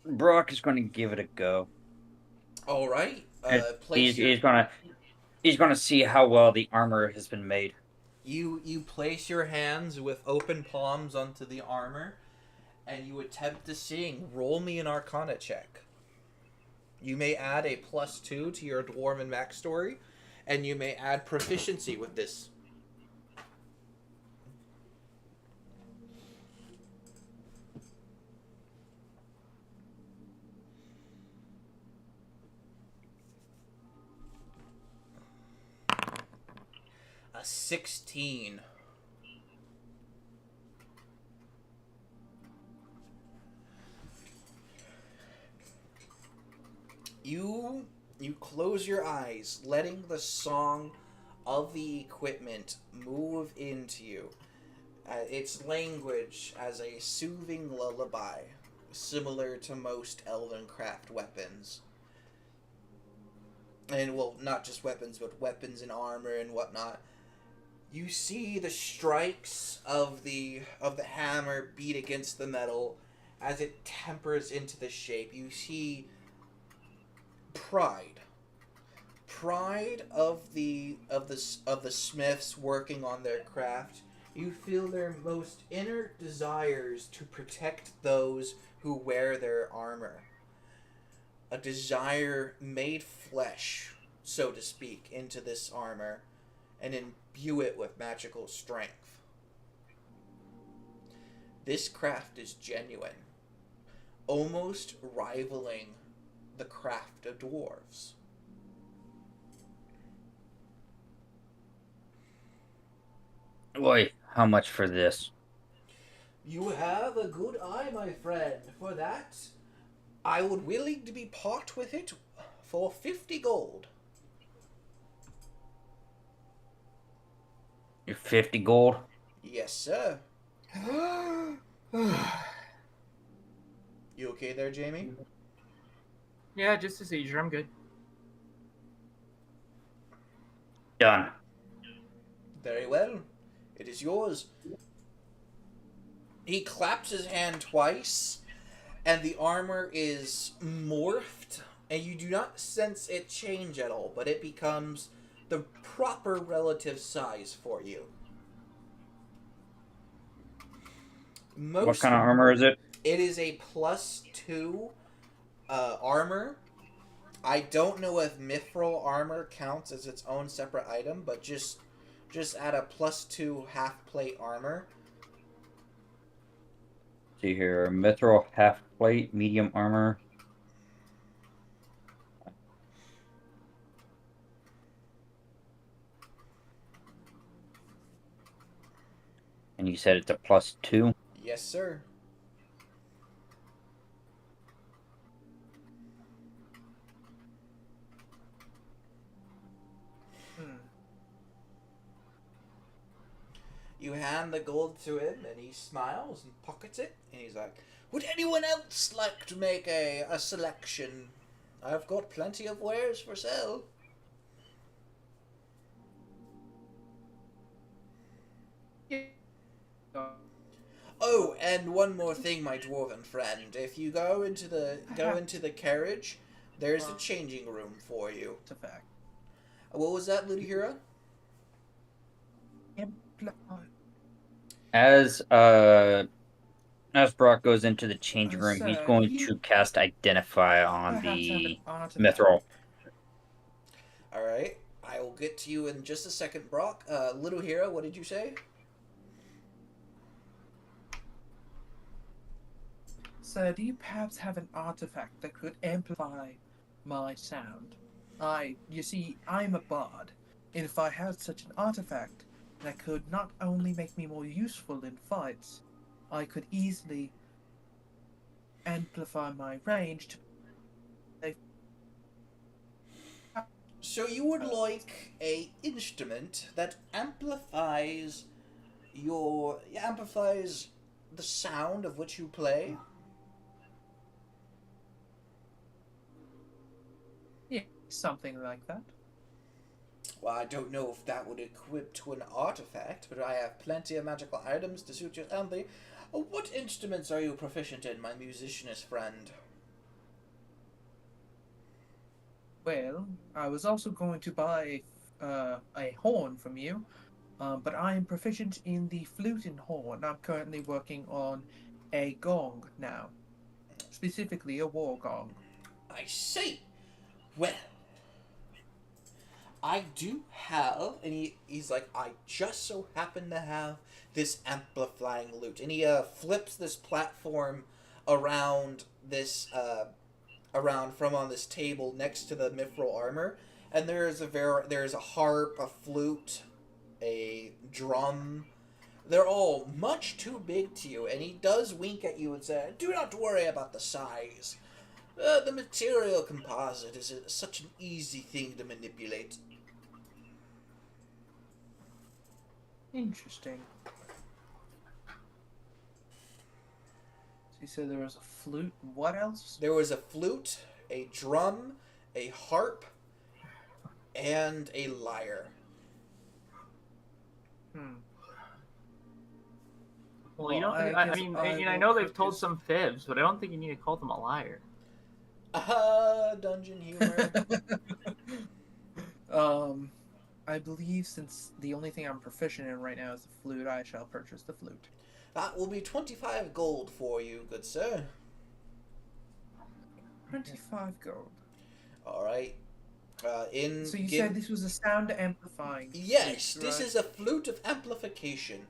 Brock is going to give it a go. All right. He's gonna see how well the armor has been made. You place your hands with open palms onto the armor, and you attempt to sing. Roll me an Arcana check. You may add a +2 to your Dwarven backstory, and you may add proficiency with this. A 16. You close your eyes, letting the song of the equipment move into you. Its language as a soothing lullaby, similar to most Elvencraft weapons. And, well, not just weapons, but weapons and armor and whatnot. You see the strikes of the hammer beat against the metal as it tempers into the shape. You see pride of the smiths working on their craft. You feel their most inner desires to protect those who wear their armor. A desire made flesh, so to speak, into this armor and imbue it with magical strength. This craft is genuine. almost rivaling the craft of dwarves. Boy, how much for this? You have a good eye, my friend. For that, I would willing to be part with it for 50 gold. Your 50 gold? Yes, sir. You okay there, Jamie? Yeah, just a seizure. I'm good. Done. Very well. It is yours. He claps his hand twice, and the armor is morphed, and you do not sense it change at all, but it becomes the proper relative size for you. What kind of armor is it? It is a +2 armor. I don't know if mithril armor counts as its own separate item, but just add a +2 half plate armor. See here, mithril half plate, medium armor. And you said it's a +2? Yes, sir. You hand the gold to him, and he smiles and pockets it, and he's like, "Would anyone else like to make a selection? I've got plenty of wares for sale." Oh, and one more thing, my dwarven friend. If you go into the carriage, there's a changing room for you. It's a fact. What was that, Ludahira? As Brock goes into the changing room, he's Sir, going you to cast Identify on perhaps have the an artifact. mithril. Alright, I will get to you in just a second, Brock. Ludahira, what did you say? Sir, do you perhaps have an artifact that could amplify my sound? You see, I'm a bard, and if I had such an artifact that could not only make me more useful in fights, I could easily amplify my range to... So you would like a instrument that amplifies the sound of which you play? Yeah, something like that. Well, I don't know if that would equip to an artifact, but I have plenty of magical items to suit your family. What instruments are you proficient in, my musicianist friend? Well, I was also going to buy a horn from you, but I am proficient in the flute and horn. I'm currently working on a gong now, specifically a war gong. I see. Well, I do have, and he's like, I just so happen to have this amplifying lute, and he flips this platform around from on this table next to the mithril armor, and there's a harp, a flute, a drum. They're all much too big to you, and he does wink at you and say, "Do not worry about the size. The material composite is such an easy thing to manipulate." Interesting. So you said there was a flute. What else? There was a flute, a drum, a harp, and a lyre. Well, you Well, don't. I I guess mean, I and I will know they've put told this- some fibs, but I don't think you need to call them a liar. Dungeon humor. I believe since the only thing I'm proficient in right now is the flute, I shall purchase the flute. That will be 25 gold for you, good sir. 25 gold. Alright. So you said this was a sound amplifying. Yes, flute, this right? is a flute of amplification.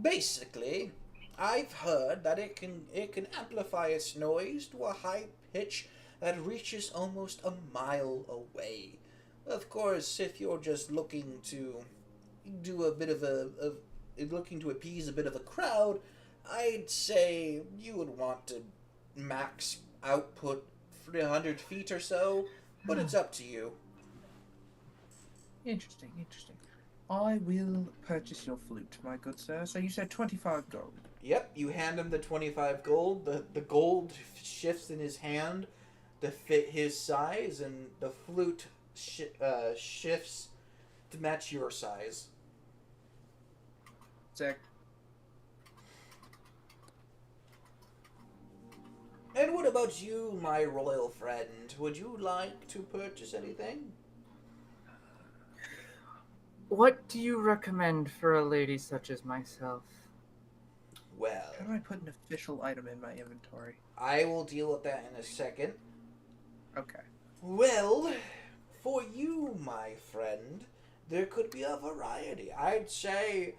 Basically, I've heard that it can amplify its noise to a high pitch that reaches almost a mile away. Of course, if you're just looking to do a bit of looking to appease a bit of a crowd, I'd say you would want to max output 300 feet or so, but it's up to you. Interesting, interesting. I will purchase your flute, my good sir. So you said 25 gold. Yep, you hand him the 25 gold. The gold shifts in his hand to fit his size, and the flute shifts to match your size. Sick. And what about you, my royal friend? Would you like to purchase anything? What do you recommend for a lady such as myself? Well, How do I put an official item in my inventory? I will deal with that in a second. Okay. Well, for you, my friend, there could be a variety. I'd say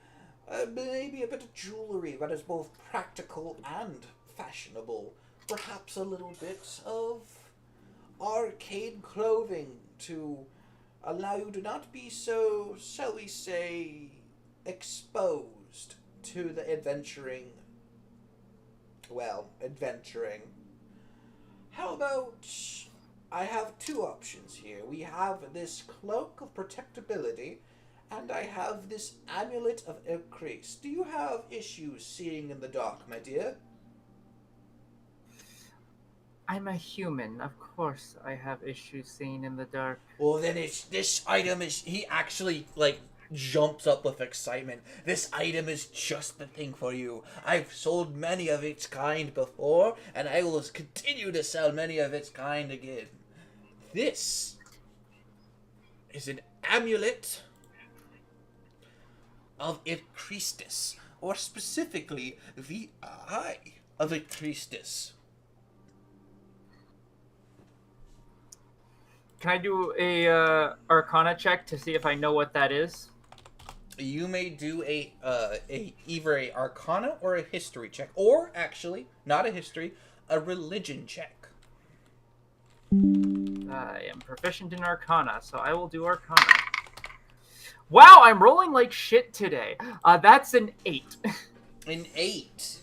maybe a bit of jewelry that is both practical and fashionable. Perhaps a little bit of arcade clothing to allow you to not be so, shall we say, exposed to the adventuring. How about I have two options here. We have this cloak of protectability, and I have this amulet of increase. Do you have issues seeing in the dark, my dear? I'm a human. Of course I have issues seeing in the dark. Well, then this item is. He actually, jumps up with excitement. This item is just the thing for you. I've sold many of its kind before, and I will continue to sell many of its kind again. This is an amulet of Icristus, or specifically the Eye of Icristus. Can I do a Arcana check to see if I know what that is? You may do either a Arcana or a History check, or actually, not a History, a Religion check. I am proficient in Arcana, so I will do Arcana. Wow, I'm rolling like shit today. That's an 8. An 8.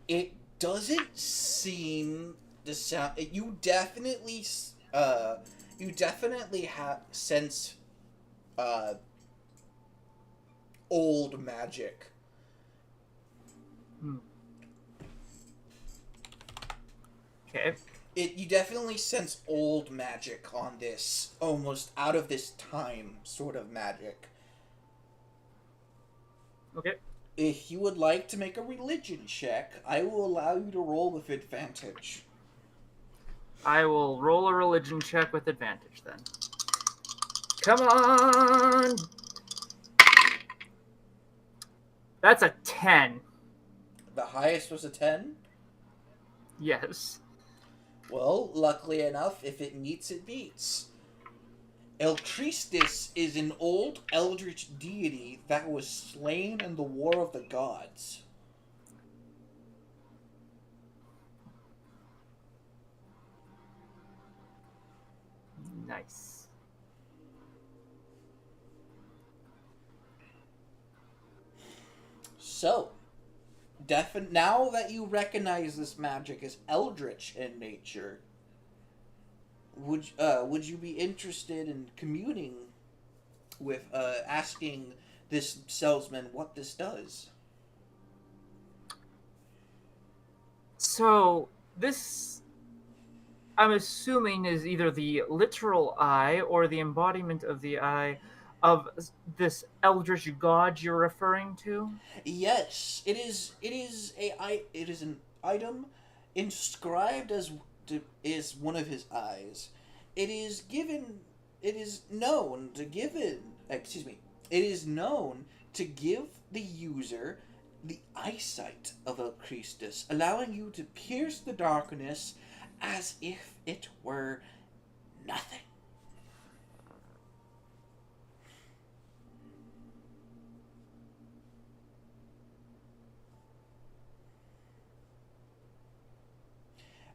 It doesn't seem to sound. You definitely have sense old magic. Okay. You definitely sense old magic on this, almost out of this time sort of magic. Okay. If you would like to make a religion check, I will allow you to roll with advantage. I will roll a religion check with advantage then. Come on! That's a 10. The highest was a 10? Yes. Well, luckily enough, if it meets, it beats. Eltristis is an old eldritch deity that was slain in the War of the Gods. Nice. So, now that you recognize this magic as eldritch in nature, would you be interested in communing with, asking this salesman what this does? So, this, I'm assuming, is either the literal eye or the embodiment of the eye of this eldritch god you're referring to? Yes, it is an item inscribed as one of his eyes. It is known to give the user the eyesight of Elcristus, allowing you to pierce the darkness as if it were nothing.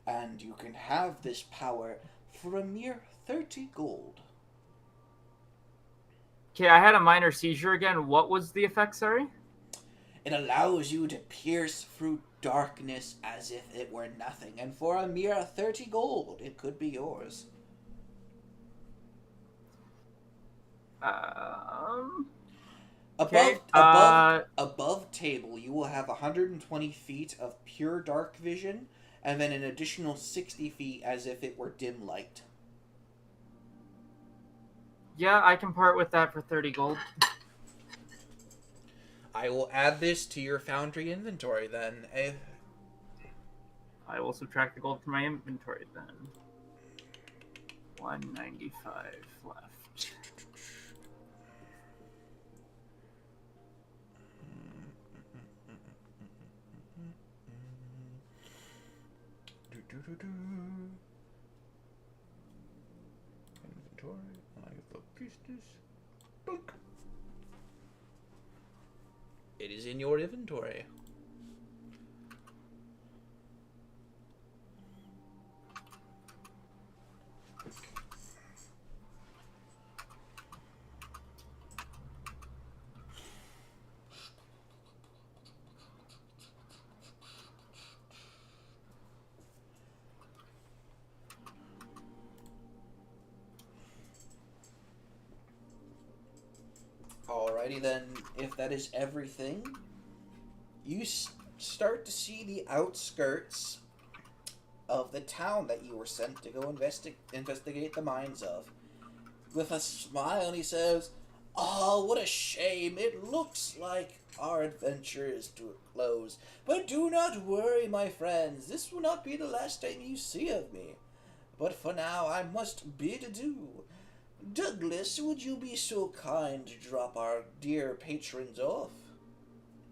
and you can have this power for a mere 30 gold. Okay, I had a minor seizure again. What was the effect, sorry? It allows you to pierce through darkness as if it were nothing, and for a mere 30 gold, it could be yours. Okay, Above table, you will have 120 feet of pure dark vision, and then an additional 60 feet as if it were dim light. Yeah, I can part with that for 30 gold. I will add this to your foundry inventory then. I will subtract the gold from my inventory then. 195 left. Inventory. I have the pieces. Boink. It is in your inventory. Alrighty then, if that is everything, you start to see the outskirts of the town that you were sent to go investigate the mines of. With a smile, he says, "Oh, what a shame. It looks like our adventure is to a close. But do not worry, my friends. This will not be the last time you see of me. But for now, I must bid adieu. Douglas, would you be so kind to drop our dear patrons off?"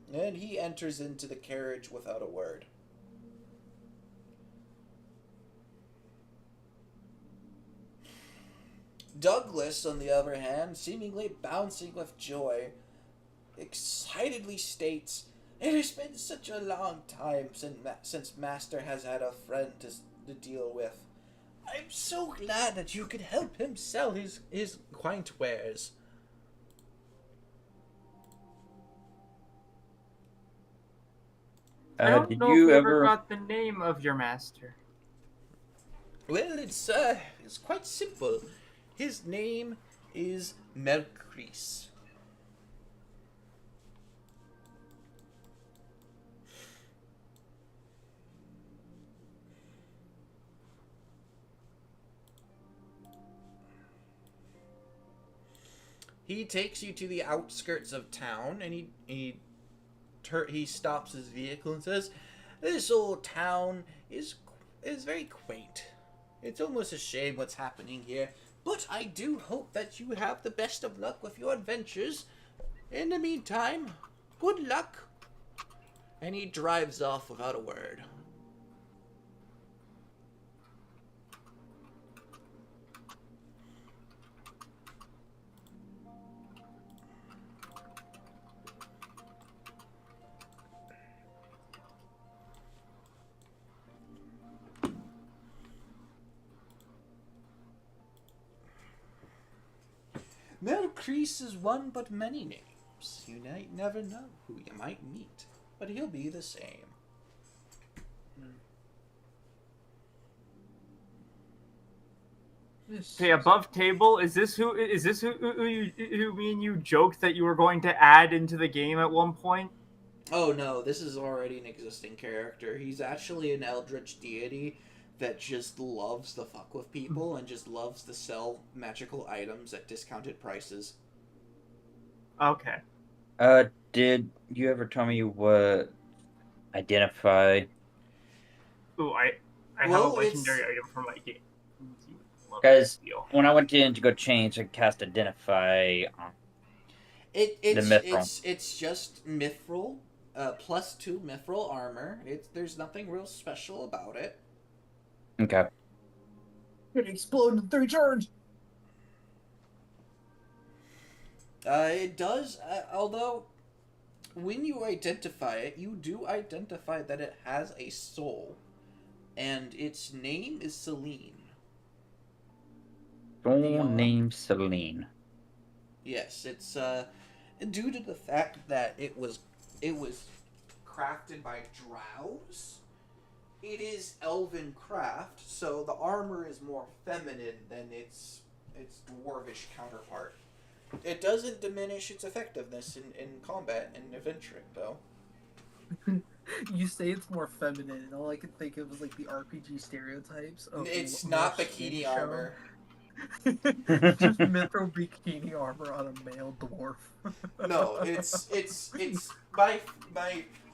And he enters into the carriage without a word. Douglas, on the other hand, seemingly bouncing with joy, excitedly states, "It has been such a long time since Master has had a friend to deal with. I'm so glad that you could help him sell his quaint wares." I don't Did know you if you ever ever? got the name of your master. Well, it's quite simple. His name is Melchris. He takes you to the outskirts of town, and he stops his vehicle and says, "This old town is very quaint. It's almost a shame what's happening here, but I do hope that you have the best of luck with your adventures. In the meantime, good luck." And he drives off without a word. Melchris is one but many names. You might never know who you might meet, but he'll be the same. Okay, above table, is this who who me and you joked that you were going to add into the game at one point? Oh no, this is already an existing character. He's actually an eldritch deity that just loves to fuck with people and just loves to sell magical items at discounted prices. Okay. Did you ever tell me what identify? Ooh, I have Well, a legendary item for my game. Because when I went in to go change, I cast identify. It's just mithril, +2 mithril armor. There's nothing real special about it. Okay. It explode in 3 turns. It does, although when you identify it, you do identify that it has a soul. and its name is Celine. Full name Celine. Yes, it's due to the fact that it was crafted by drows. It is elven craft, so the armor is more feminine than its dwarvish counterpart. It doesn't diminish its effectiveness in combat and adventuring, though. You say it's more feminine, and all I could think of was like the RPG stereotypes. Of It's more not skin bikini show. armor. Just mithril bikini armor on a male dwarf. No, it's by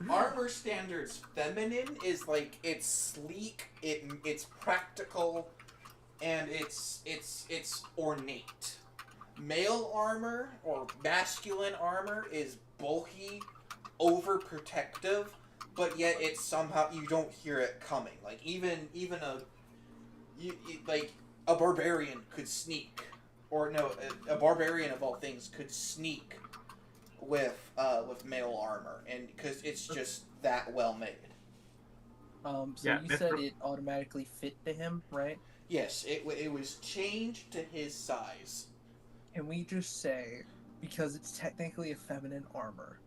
armor standards. Feminine is like it's sleek, it's practical, and it's ornate. Male armor or masculine armor is bulky, overprotective, but yet it's somehow you don't hear it coming. Like even a barbarian could sneak, or no, a barbarian of all things could sneak with male armor, and because it's just that well made. So Yeah, you said it automatically fit to him, right? Yes, it was changed to his size. Can we just say, because it's technically a feminine armor,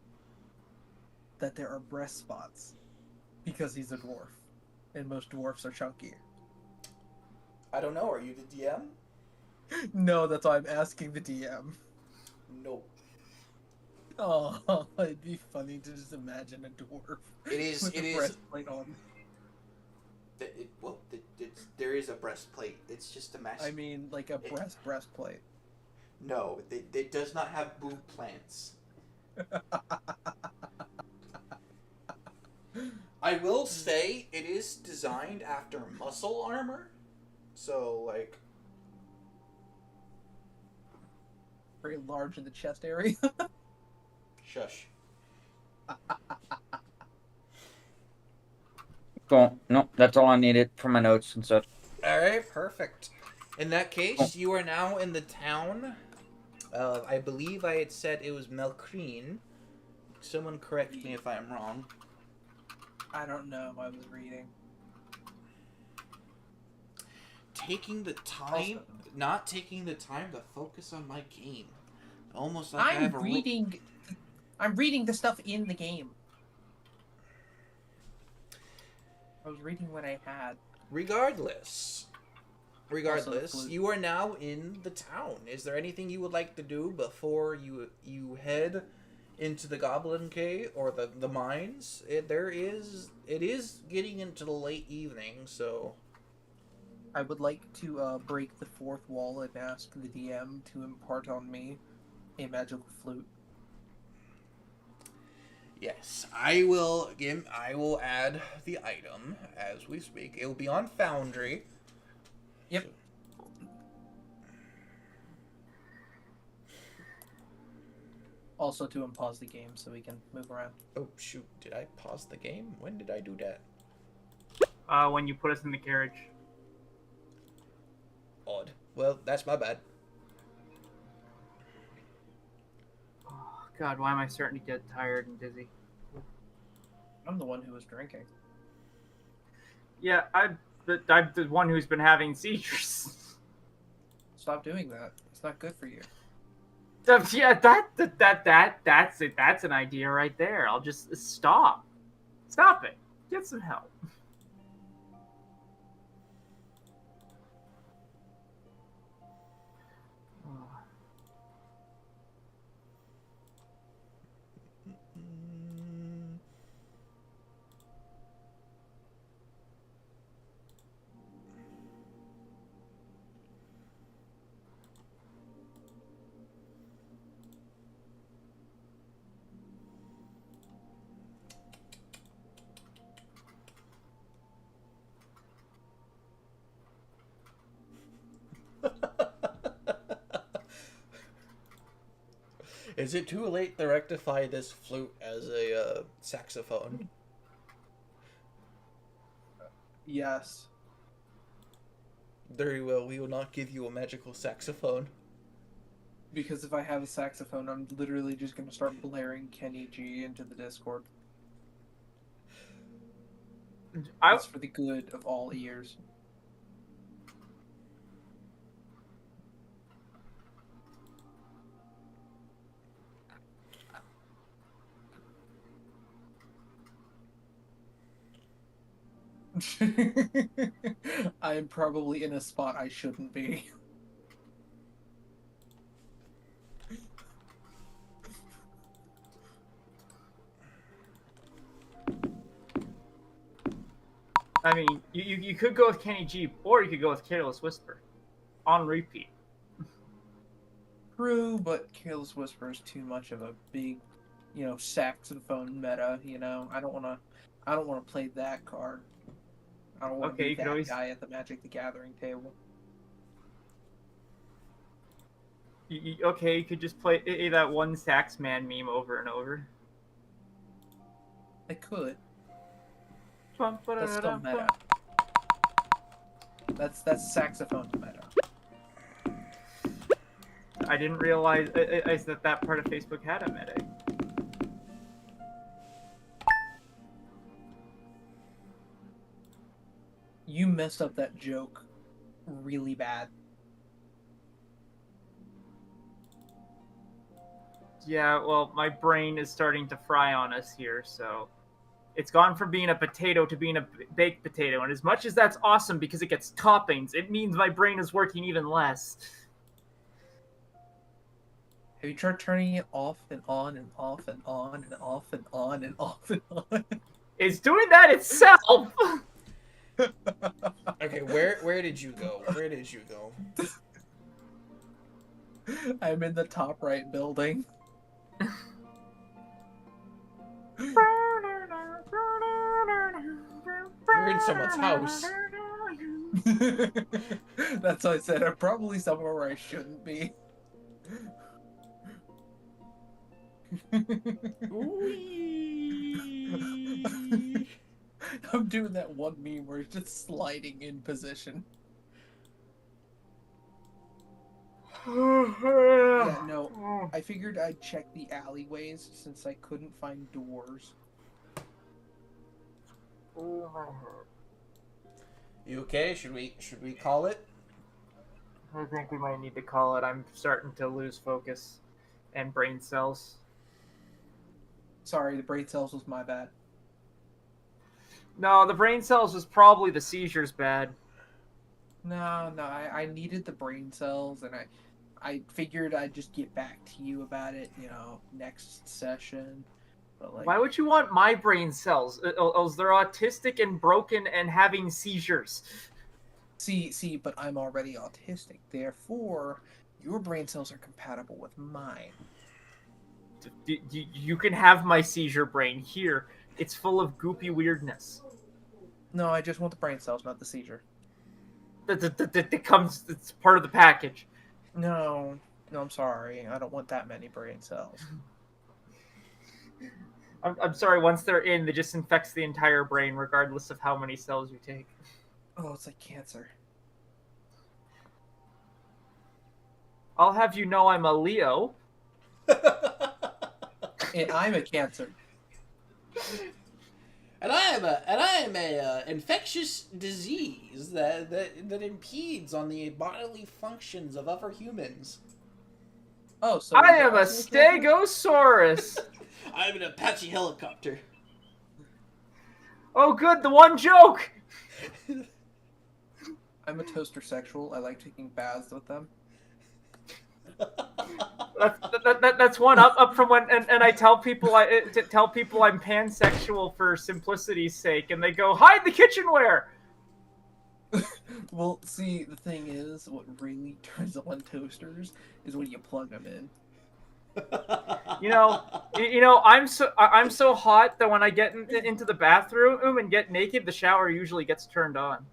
that there are breast spots because he's a dwarf, and most dwarfs are chunky? I don't know. Are you the DM? No, that's why I'm asking the DM. No. Oh, it'd be funny to just imagine a dwarf It is. with It a is. breastplate on. There is a breastplate. It's just a mask. I mean, like a breastplate. No, it does not have boob plants. I will say it is designed after muscle armor, so like Very large in the chest area. shush. Cool. No, that's all I needed for my notes and such. All right, perfect. In that case, you are now in the town. I believe I had said it was Melkreen. Someone correct me if I'm wrong. I don't know. I was reading. Not taking the time to focus on my game. Almost like I have I'm reading. I'm reading the stuff in the game. I was reading what I had. Regardless, Also, you are now in the town. Is there anything you would like to do before you head into the Goblin Cave or the mines? It is getting into the late evening, so I would like to break the fourth wall and ask the DM to impart on me a magical flute. yes, I will add the item as we speak. It will be on Foundry. Yep. Also to unpause the game so we can move around. Oh shoot, did I pause the game? When did I do that? When you put us in the carriage. Odd. Well, that's my bad. Oh, God, why am I starting to get tired and dizzy? I'm the one who was drinking. Yeah, I'm the one who's been having seizures. Stop doing that. It's not good for you. Yeah, that's it. That's an idea right there. I'll just stop. Stop it. Get some help. Is it too late to rectify this flute as a saxophone? Yes. Very well, we will not give you a magical saxophone. Because if I have a saxophone, I'm literally just going to start blaring Kenny G into the Discord. I It's for the good of all ears. I'm probably in a spot I shouldn't be. I mean, you could go with Kenny G, or you could go with Careless Whisper, on repeat. True, but Careless Whisper is too much of a big, saxophone meta. I don't wanna play that card. I don't want to Okay, be you could that always guy at the Magic the Gathering table. okay, you could just play that one sax man meme over and over. I could. That's still meta. That's saxophone meta. I didn't realize that part of Facebook had a meta. You messed up that joke really bad. Yeah, well, my brain is starting to fry on us here, so it's gone from being a potato to being a baked potato, and as much as that's awesome because it gets toppings, it means my brain is working even less. Have you tried turning it off and on and off and on and off and on and off and on? It's doing that itself! Okay, where did you go? Where did you go? I'm in the top right building. You're in someone's house. That's why I said I'm probably somewhere where I shouldn't be. I'm doing that one meme where it's just sliding in position. Yeah, no, I figured I'd check the alleyways since I couldn't find doors. You okay? Should we call it? I think we might need to call it. I'm starting to lose focus and brain cells. Sorry, the brain cells was my bad. No, the brain cells was probably the seizures bad. No, I needed the brain cells, and I figured I'd just get back to you about it, next session. But Why would you want my brain cells? They're autistic and broken and having seizures. See, but I'm already autistic. Therefore, your brain cells are compatible with mine. You can have my seizure brain here. It's full of goopy weirdness. No, I just want the brain cells, not the seizure. It's part of the package. No, I'm sorry. I don't want that many brain cells. I'm sorry, once they're in, they just infects the entire brain, regardless of how many cells you take. Oh, it's like cancer. I'll have you know I'm a Leo. And I'm a cancer. And I am a infectious disease that impedes on the bodily functions of other humans. Oh, so I you're am a also cancer? Stegosaurus. I'm an Apache helicopter. Oh, good, the one joke. I'm a toaster sexual. I like taking baths with them. That's one up from when, and I tell people I'm pansexual for simplicity's sake, and they go hide the kitchenware. Well, see, the thing is, what really turns on toasters is when you plug them in. I'm so hot that when I get into the bathroom and get naked, the shower usually gets turned on.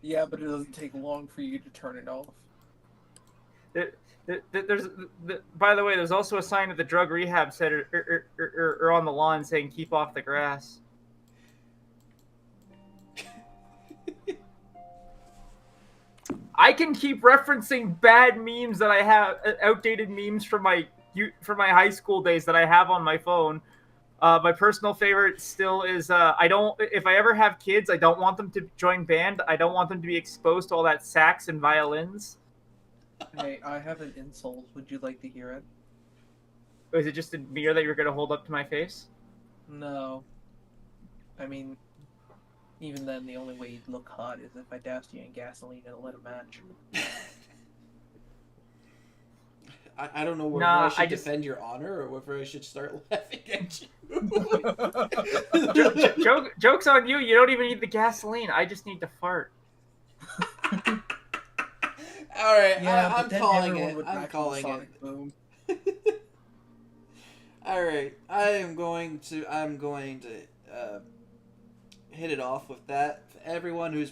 Yeah, but it doesn't take long for you to turn it off. By the way, there's also a sign at the drug rehab center or on the lawn saying "Keep off the grass." I can keep referencing bad memes that I have, outdated memes from my high school days that I have on my phone, My personal favorite still is I don't. If I ever have kids, I don't want them to join band. I don't want them to be exposed to all that sax and violins. Hey, I have an insult. Would you like to hear it? Or is it just a mirror that you're going to hold up to my face? No. I mean, even then, the only way you'd look hot is if I doused you in gasoline and lit a match. I don't know whether Nah, I should I just- defend your honor or whether I should start laughing at you. Joke's on you. You don't even need the gasoline. I just need to fart. All right, Yeah, I'm but then calling everyone it. would I'm back calling Sonic it. Boom. All right, I'm going to hit it off with that. For everyone who's